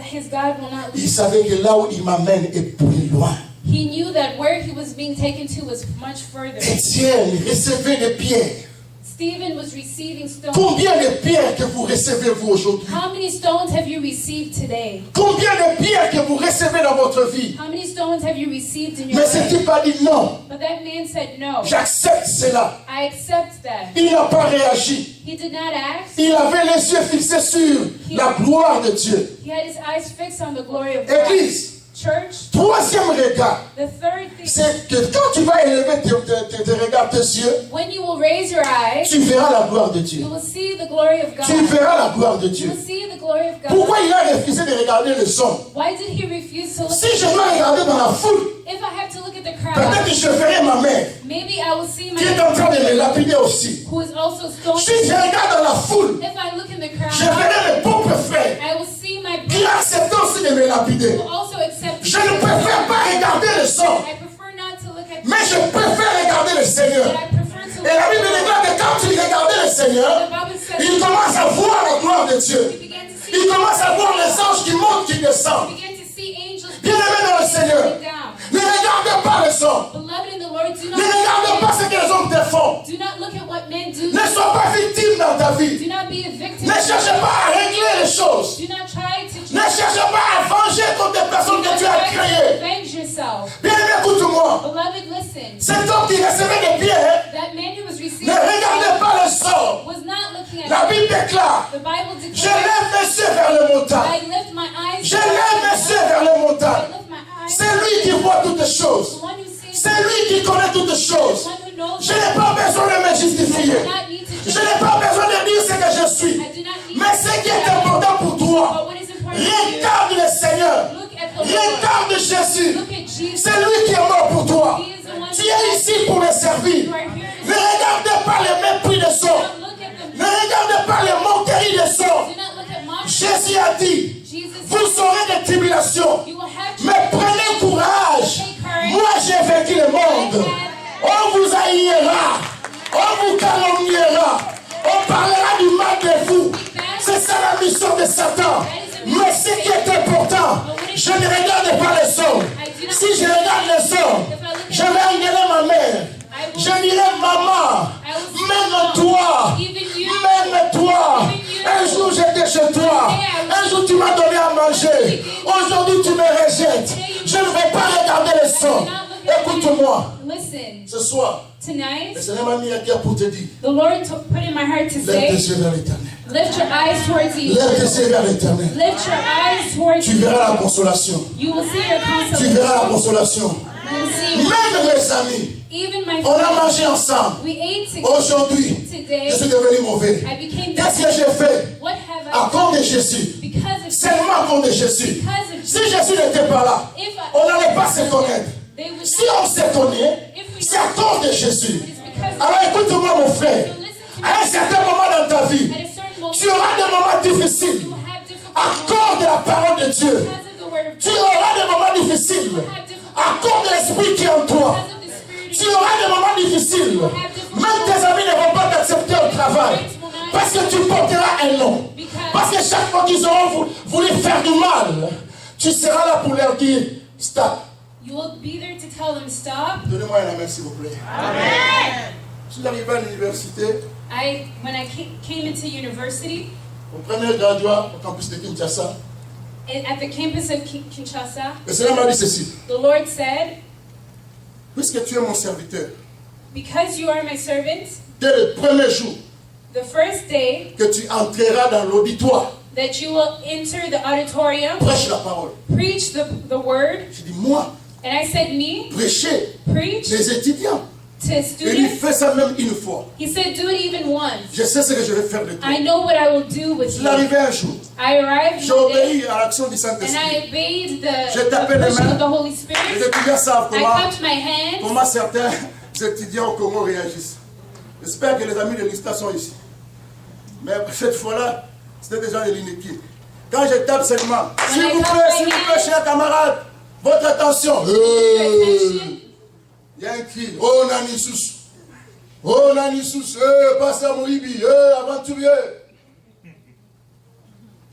his God will not Il leave. savait que là où il m'amène est plus loin. He knew that where he was being taken to was much further. Étienne recevait des pierres. Stephen was receiving stones. Combien de pierres que vous recevez vous aujourd'hui? How many stones have you received today? Combien de pierres que vous recevez dans votre vie? How many stones have you received in your Mais ce life? type a dit non. But that man said no. J'accepte cela. I accept that. Il n'a pas réagi. He did not ask. Il avait les yeux fixés sur la gloire de Dieu. He had his eyes fixed on the glory of God. Église, Church, troisième regard, the third thing, c'est que quand tu vas élever tes regards, tes yeux, when you will raise your eyes, tu verras la gloire de Dieu. you will see the glory of Tu God. verras la gloire de You Dieu. will see the glory of God. Pourquoi il a refusé de regarder le son? Why did he refuse to look? Si je dois regarder dans la foule, If I have to look at the crowd, peut-être que je verrai ma mère maybe I will see qui est my en train de me lapider aussi. who is also stoned. Si je regarde dans la foule, If I look in the je crowd, verrai mes pauvres frères I will see my qui brother acceptent aussi de me lapider. who also accept. Je ne préfère pas regarder le son, I prefer not to look at, mais je préfère regarder le Seigneur. but I prefer to Et la look Bible at. déclare que quand il regardait le Seigneur, The Bible says il commence à voir la gloire de he Dieu. began to see. Il commence à voir les anges qui montent, qui He descendent. began to see angels Bien-aimé dans le Seigneur, coming down. ne regarde pas le son. Beloved in the Lord, do Ne regarde not pas ce que les hommes te font. do not look at what men do. Ne sois pas victime dans ta vie. Do not be a victim. Ne cherche pas à régler les choses. Do not try to Ne cherche pas à venger contre des personnes que tu as créées. avenge yourself. Bien-aimé, écoute-moi. Beloved, listen. Cet homme qui recevait des pierres That man who was receiving ne regardait pas le son. was not looking La at Bible déclare, the Bible je declares, lève mes yeux vers les montagnes. I lift my eyes. Je lève mes yeux vers les I montagnes. lift my eyes. C'est lui qui voit toutes choses. The one who sees. C'est lui qui connaît toutes The choses. one who knows. Je n'ai pas besoin de me I justifier. do not need to Je n'ai pas besoin de dire ce que je suis. I do not need Mais ce qui est important pour toi, But what is important to you? regarde le Seigneur. Look at the Lord. Regarde Jésus. Look at Jesus. C'est lui qui est mort pour toi. He is the one Tu es ici pour le servir. You are here to Ne regardez pas les mépris des do hommes. not look at the Ne regardez pas les moqueries des hommes. do not look at mockery. Jésus a dit, Jesus vous said, aurez des tribulations. you will have Mais prenez courage. courage. Moi, j'ai vaincu le monde. On vous haïra. On vous calomniera. On parlera du mal de vous. C'est ça la mission de Satan. Mais ce qui est important, je ne regarde pas les hommes. Si je regarde les hommes, je vais engueuler ma mère. Je dirai maman, même toi, un jour j'étais chez toi, un jour tu m'as donné à manger, aujourd'hui tu me rejettes. Je ne vais pas regarder les hommes. Écoute-moi, ce soir, le Seigneur m'a mis à cœur pour te dire, the Lord put in my heart to lève say, tes yeux vers l'éternel. lift your eyes towards you. Lève tes yeux vers l'éternel. Lift your eyes towards Tu you. verras la consolation. You will see your Tu consolation. verras la consolation. You will see Même mes amis, even my on a friends. mangé ensemble. We ate together. Aujourd'hui, Today, je suis devenu mauvais. I became Qu'est-ce que j'ai fait? What have I À done? cause de Jésus. Because of Seulement à cause de Jésus. Because of Si Jésus n'était pas là, If I- on n'allait pas se connaître. They would Si not. on se connaît, c'est à cause de Jésus. It's because of Alors écoute-moi mon frère. So listen to me. À un certain moment dans ta vie, At a certain moment, tu auras des moments difficiles. you will have difficult À moments cause de la parole de Dieu. because of the word of Tu God. auras des moments difficiles. À cause de l'esprit qui est en toi. Because of the Spirit Tu auras des moments difficiles. Même tes amis ne vont pas t'accepter au travail. Parce que tu porteras un nom. Parce que chaque fois qu'ils auront voulu faire du mal, tu seras là pour leur dire stop. You will be there to tell them stop. Donnez-moi un amen s'il vous plaît. Amen. Je suis arrivé à l'université, When I came into university, au premier graduat au campus de Kinshasa, at the campus of Kinshasa, le Seigneur m'a dit ceci. the Lord said, Puisque tu es mon serviteur, because you are my servant, dès le premier jour the first day que tu entreras dans l'auditoire, that you will enter the auditorium, prêche la parole. preach the word. Je dis moi, And I said, me, prêcher preach les étudiants. to Et il students. fait ça même une fois. He said, do it even once. Je sais ce que je vais faire de toi. I know what I will do with Je suis you. arrivé un jour. I arrived J'ai one day, obéi à l'action du and Saint-Esprit. I obeyed Je the tapais les pushing mains. of the Holy Les Spirit. étudiants savent I clapped my hands. comment certains étudiants au Congo réagissent. J'espère que les amis de l'ISTA sont ici. Mais cette fois-là, c'était des gens de l'INEKI. Quand je tape seulement, s'il vous plaît, chers camarades, votre attention. Il y a un cri, oh Nanissus, oh Nanissus, pasteur Moïbi, aventurier.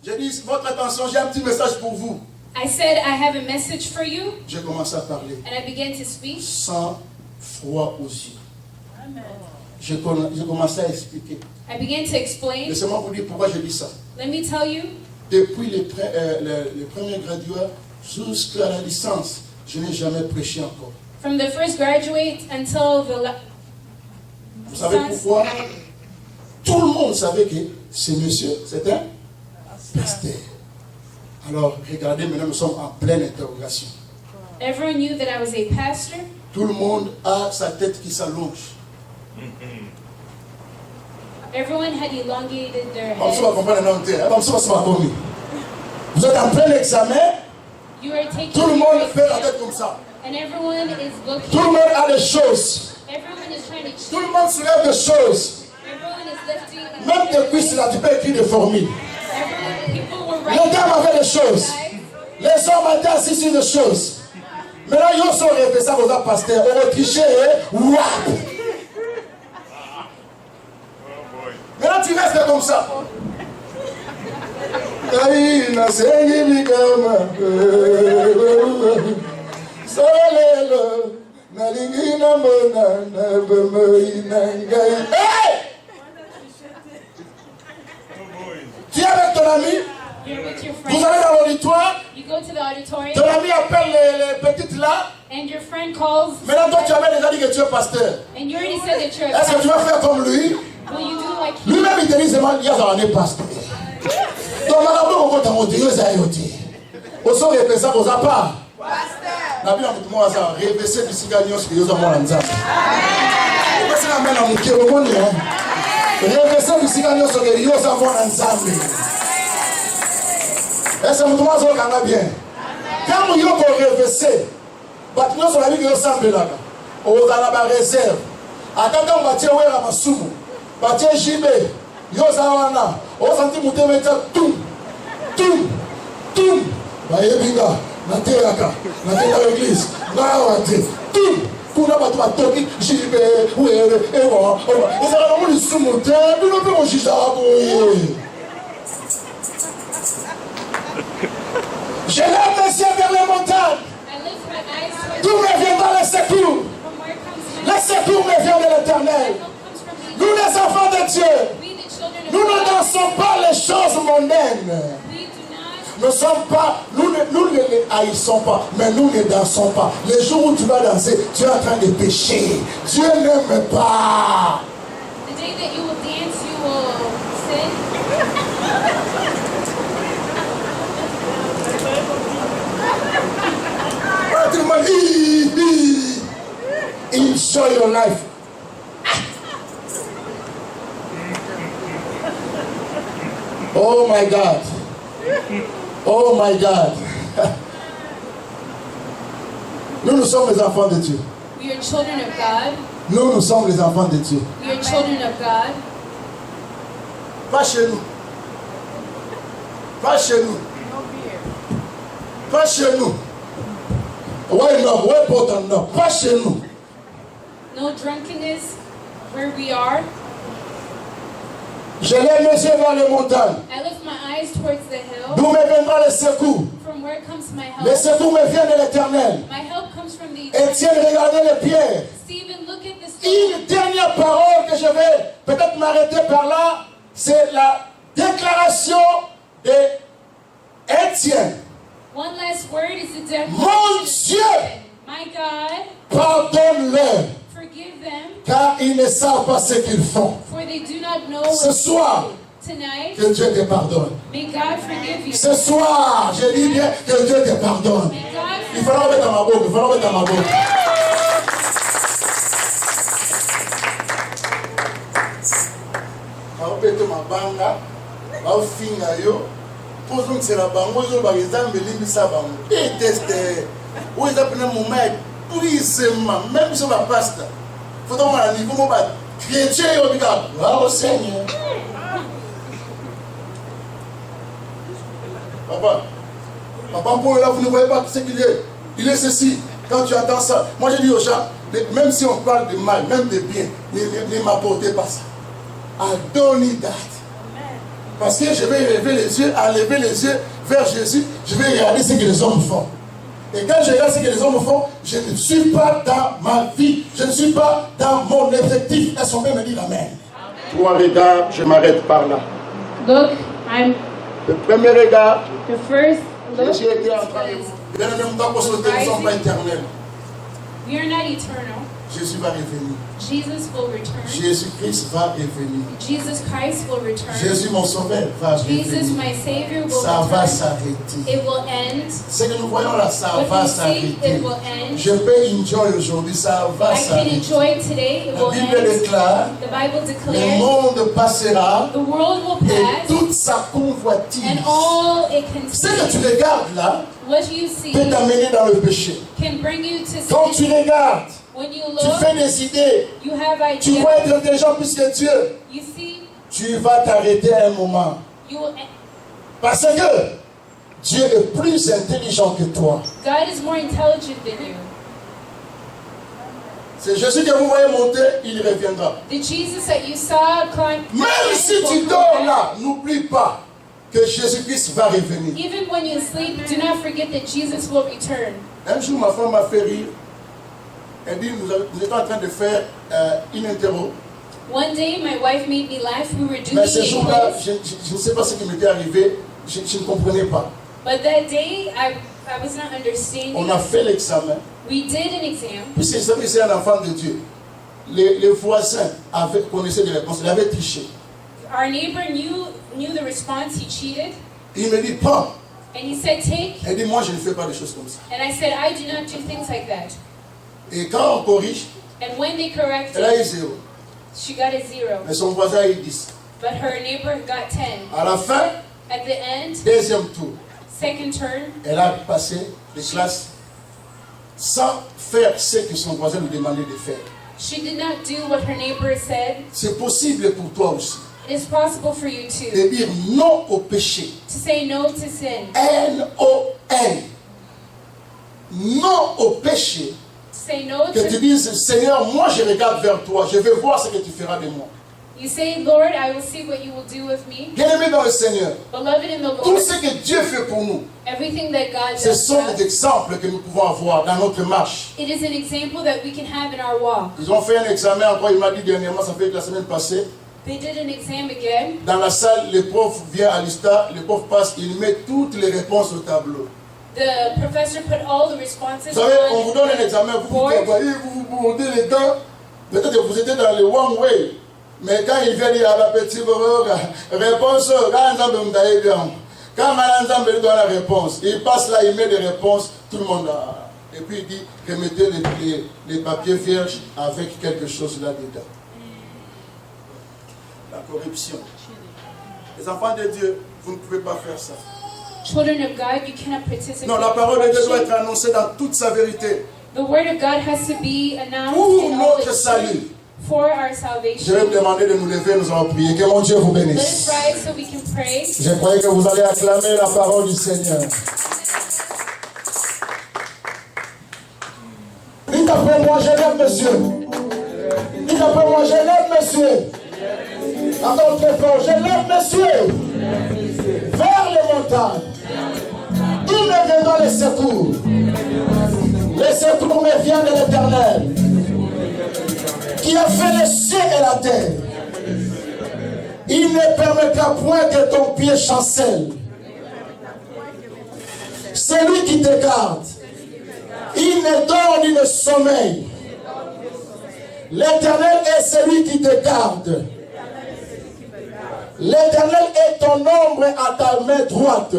J'ai dit, votre attention, j'ai un petit message pour vous. I said, I have a message for you. J'ai commencé à parler And I began to speak. sans froid aux yeux. J'ai commencé à expliquer. I began to explain. Laissez-moi vous dire pourquoi je dis ça. Let me tell you, Depuis les premiers graduats jusqu'à la licence, je n'ai jamais prêché encore. from the first graduate until the Vous savez pourquoi? Tout le monde savait que ce monsieur, c'est un pasteur. Alors, regardez, maintenant nous sommes en pleine interrogation. everyone knew that I was a pastor. Tout le monde a sa tête qui s'allonge. Everyone had elongated their Vous head. êtes en plein examen, You are taking tout le your monde fait la exam, tête comme ça. and everyone is looking. Tout le monde a des choses. Everyone is trying to Tout le monde soulève des choses. Everyone is lifting. Même tes cuisses là, tu peux écrire des formules. People were Les writing. dames avaient des choses. Les hommes étaient assis sur des choses. Maintenant, ils sont rêvés ça aux pasteurs. On va tricher et wap. Maintenant, tu restes comme ça. Hey! Tu es avec ton ami, You're with your vous allez friend. dans l'auditoire, You go to the auditorium, ton ami appelle les petites là. and your friend calls. Maintenant, toi, tu avais déjà dit que tu es pasteur. And you already said that you're a Est-ce que tu pastor. vas faire comme lui? Will you do like him? Lui-même, il te dit seulement, il y a un pasteur. Donc, madame, on va te dire, vous avez dit. Au son, il fait ça, vous avez pas. La Bible, on va dire, révesser du cigagnon, ce que vous avez en train. C'est la même amitié, au monde, révesser du cigagnon, ce que vous avez en train. Est-ce que vous avez bien? Quand vous avez révesser, vous avez vu que vous avez là. Vous avez la réserve. Attends, on va tirer à ma soumou. On va tirer JB. Yo Zawana. On va sentir monter avec ça. Tout. Bah, yebinga. nateraka l'église nawate tout kuna bato batoki jibe were ewa ezala nango lisumu te bino mpe kojijaka boye. Je lève les yeux vers les montagnes. D'où me viendra le secours? Le secours me vient de l'Éternel. Nous les enfants de Dieu, nous ne dansons pas les choses mondaines. Nous sommes pas, nous ne les haïssons pas, mais nous ne dansons pas. Les jours où tu vas danser, tu es en train de pécher. Dieu n'aime pas. The day that you will dance, you will sin. Enjoy your life. Oh my God. Oh my God. Nous sommes les enfants de Dieu. We are children of God. Nous sommes les enfants de Dieu. We are children of God. Pas chez nous. Pas chez nous. Pas chez nous. Ouais, non, ouais, pourtant, non. Pas chez nous. No drunkenness where we are. Je lève mes yeux vers les montagnes. I lift my eyes towards the hill. D'où me viendra le secours? From where comes my help? Le secours me vient de l'Éternel. My help comes from the Étienne, regardez les pierres. Stephen, look at the stone. Une dernière parole que je vais peut-être m'arrêter par là, c'est la déclaration d'Étienne. One last word is the declaration. Mon Dieu, My God, pardonne-leur, forgive them, car ils ne savent pas ce qu'ils font. for they do not know Ce what soir, they do. Tonight, que Dieu te pardonne. may God forgive you. Ce soir, je dis bien que Dieu te pardonne. May God Il faut le mettre dans ma bouche, il faut le mettre dans ma bouche. Baopete mabanga, baofinga yo, pozongisela bango ezoba ezambe elimbisa bango. Déteste. Oyo eza pena moment ya puisema, même biso bapasta. Faut tomona niveau mo ba chrétien yo bika, wow Seigneur. Papa, vous ne voyez pas ce qu'il est. Il est ceci. Quand tu entends ça, moi je dis aux gens, même si on parle de mal, même de bien, ne m'apportez pas ça. I don't need that. Parce que je vais enlever les yeux vers Jésus, je vais regarder ce que les hommes font. Et quand je regarde ce que les hommes font, je ne suis pas dans ma vie, je ne suis pas dans mon objectif. Laisse-moi me dire amen. Trois regards, je m'arrête par là. Look, I'm Le premier regard, the first look. j'ai été en train de vous. Bien même temps qu'on se ne sommes pas éternels. We are not eternal. Jésus va revenir. Jesus will return. Jésus-Christ va revenir. Jesus Christ will return. Jésus mon sauveur va Jesus, revenir. my Savior, will Ça va return. s'arrêter. It will end. Ce que nous voyons là, ça What va you see, s'arrêter. it will end. Je peux enjoy aujourd'hui, ça va I can s'arrêter. enjoy today. It La will Bible end. déclare, The Bible le declares monde passera the world will et pass toute sa convoitise. and all it Ce que tu contains, regardes là, what you see, peut t'amener dans le péché. can bring you to Quand tu sin. regardes, When you tu look, fais des idées, you have tu ideas. vas être intelligent plus que Dieu. You see, Tu vas t'arrêter à un moment. you will. Parce que Dieu est plus intelligent que toi. God is more intelligent than you. C'est Jésus que vous voyez monter, il reviendra. The Jesus that you saw climb. Même si tu dors là, n'oublie pas que Jésus-Christ va revenir. Even when you sleep, do not forget that Jesus will return. Un jour, ma femme m'a fait rire. Elle dit, nous étions en train de faire une interro. One day, my wife made me laugh. We were doing Mais ce jour-là, English. je ne sais pas ce qui m'était arrivé. Je ne comprenais pas. But that day, I was not On understanding. a fait l'examen. We did an exam. Puis c'est un enfant de Dieu. Les voisins connaissaient les réponses. Il avait triché. Our neighbor knew the response. He cheated. Il me dit, prends. And he said, take. Elle dit, moi, je ne fais pas des choses comme ça. And I said, I do not do things like that. Et quand on corrige, And when they elle a corrected, eu 0. she got a 0. Mais son voisin a eu 10. But her neighbor got 10. À la fin, At the end, deuxième tour, second turn, elle a passé les classes sans faire ce que son voisin lui demandait de faire. she did not do what her neighbor said. C'est possible pour toi aussi It is possible for you too de dire non au péché. to say no to sin. N-O-N. non au péché. Say no Que tu to. dises, Seigneur, moi je regarde vers toi, je vais voir ce que tu feras de moi. You say, Lord, I will see what you will do with me. Bien-aimé dans le Seigneur, Beloved in the tout Lord, ce que Dieu fait pour nous, everything that God ce does sont for des us, exemples que nous pouvons avoir dans notre marche. it is an example that we can have in our walk. Ils ont fait un examen encore, il m'a dit dernièrement, ça fait la semaine passée. They did an exam again. Dans la salle, le prof vient à l'ISTA, le prof passe, il met toutes les réponses au tableau. The professor put all the responses Vous savez, on vous donne un on examen, vous vous board. voyez, vous vous mordez les dents. Peut-être que vous étiez dans le one way. Mais quand il vient dire à la petite réponse, quand Malanzam donne la réponse, il passe là, il met des réponses, tout le monde a. Et puis il dit, remettez les papiers vierges avec quelque chose là-dedans. La corruption. Les enfants de Dieu, vous ne pouvez pas faire ça. Children of God, you cannot participate Non, la in parole de Dieu doit corruption. être annoncée dans toute sa vérité. The word of God has to be announced Pour in all notre its salut. truth for our Je vais vous salvation. demander de nous lever, nous allons prier. Que mon Dieu vous Let us bénisse. rise so we can pray. Je croyais que vous allez acclamer la parole du Seigneur. Dites après moi, je l'aime, monsieur. Dites après moi, je l'aime, monsieur. Encore très fort, je l'aime, monsieur. Vers les montagnes. D'où me viendront les secours? Les secours me viennent de l'Éternel, qui a fait les cieux et la terre. Il ne permettra point que ton pied chancelle. C'est lui qui te garde. Il ne dort ni ne sommeille. L'Éternel est celui qui te garde. L'Éternel est ton ombre à ta main droite.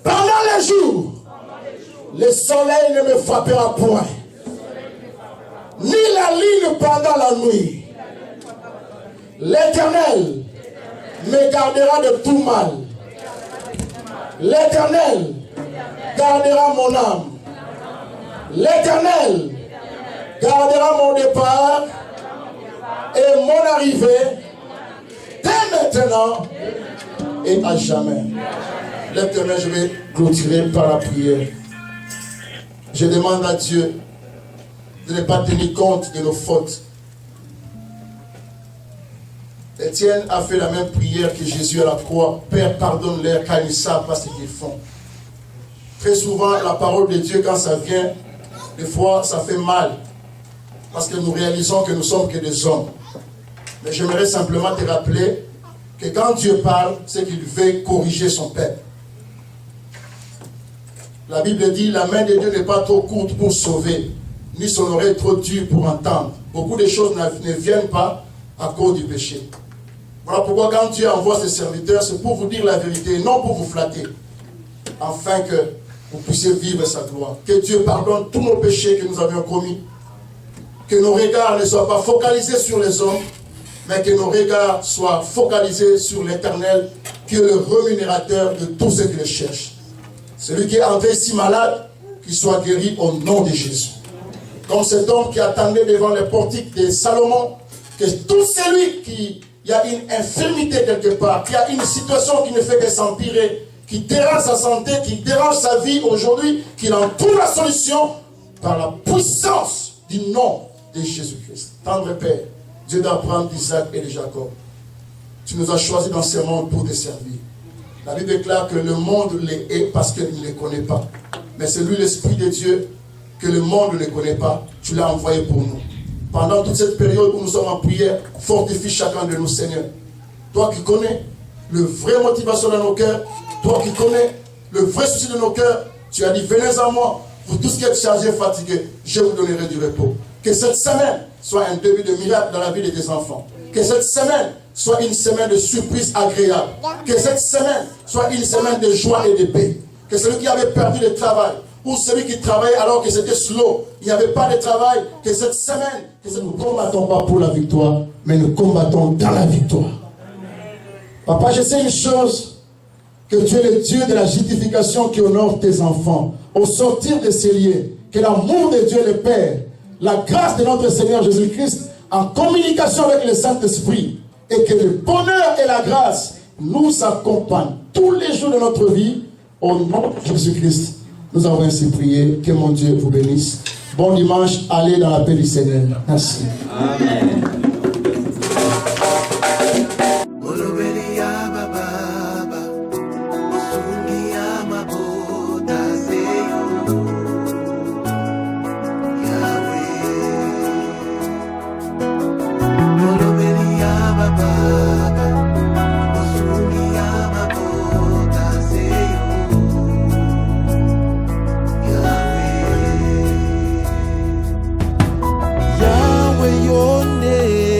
Pendant les jours, le soleil ne me frappera point, ni la lune pendant la nuit. L'Éternel me gardera de tout mal. L'Éternel gardera mon âme. L'Éternel gardera mon départ et mon arrivée dès maintenant et à jamais. L'Éternel, je vais clôturer par la prière. Je demande à Dieu de ne pas tenir compte de nos fautes. Étienne a fait la même prière que Jésus à la croix. Père, pardonne-leur car ils ne savent pas ce qu'ils font. Très souvent, la parole de Dieu, quand ça vient, des fois, ça fait mal. Parce que nous réalisons que nous sommes que des hommes. Mais j'aimerais simplement te rappeler que quand Dieu parle, c'est qu'il veut corriger son peuple. La Bible dit, la main de Dieu n'est pas trop courte pour sauver, ni son oreille trop dure pour entendre. Beaucoup de choses ne viennent pas à cause du péché. Voilà pourquoi quand Dieu envoie ses serviteurs, c'est pour vous dire la vérité, non pour vous flatter, afin que vous puissiez vivre sa gloire. Que Dieu pardonne tous nos péchés que nous avions commis. Que nos regards ne soient pas focalisés sur les hommes, mais que nos regards soient focalisés sur l'Éternel, qui est le rémunérateur de tous ceux qui le cherchent. Celui qui est entré ici malade, qu'il soit guéri au nom de Jésus. Comme cet homme qui attendait devant les portiques de Salomon, que tout celui qui a une infirmité quelque part, qui a une situation qui ne fait que s'empirer, qui dérange sa santé, qui dérange sa vie aujourd'hui, qu'il en trouve la solution par la puissance du nom de Jésus-Christ. Tendre Père, Dieu d'Abraham, d'Isaac et de Jacob, tu nous as choisis dans ce monde pour te servir. La Bible déclare que le monde les hait parce qu'il ne les connaît pas. Mais c'est lui l'Esprit de Dieu que le monde ne connaît pas. Tu l'as envoyé pour nous. Pendant toute cette période où nous sommes en prière, fortifie chacun de nous, Seigneur. Toi qui connais le vraie motivation de nos cœurs, toi qui connais le vrai souci de nos cœurs, tu as dit, venez à moi, vous tous qui êtes chargés et fatigués, je vous donnerai du repos. Que cette semaine soit un début de miracle dans la vie de tes enfants. Que cette semaine soit une semaine de surprise agréable. Que cette semaine soit une semaine de joie et de paix. Que celui qui avait perdu le travail, ou celui qui travaillait alors que c'était slow, il n'y avait pas de travail, que cette semaine, nous ne combattons pas pour la victoire, mais nous combattons dans la victoire. Papa, je sais une chose, que tu es le Dieu de la justification qui honore tes enfants. Au sortir de ces lieux, que l'amour de Dieu le Père, la grâce de notre Seigneur Jésus-Christ, en communication avec le Saint-Esprit, et que le bonheur et la grâce nous accompagnent tous les jours de notre vie, au nom de Jésus-Christ. Nous avons ainsi prié. Que mon Dieu vous bénisse. Bon dimanche. Allez dans la paix du Seigneur. Merci. Amen. Yahweh yone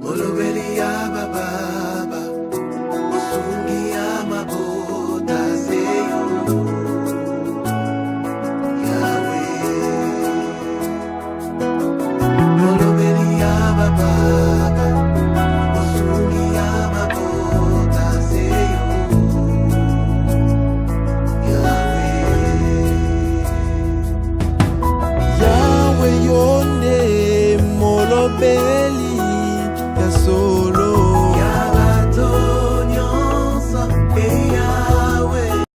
molobeli ya bababa, mosungi ya mabota zeyo, Yahweh. Molobeli ya bababa, mosungi ya mabota zeyo, Yahweh yonde molobeli ya so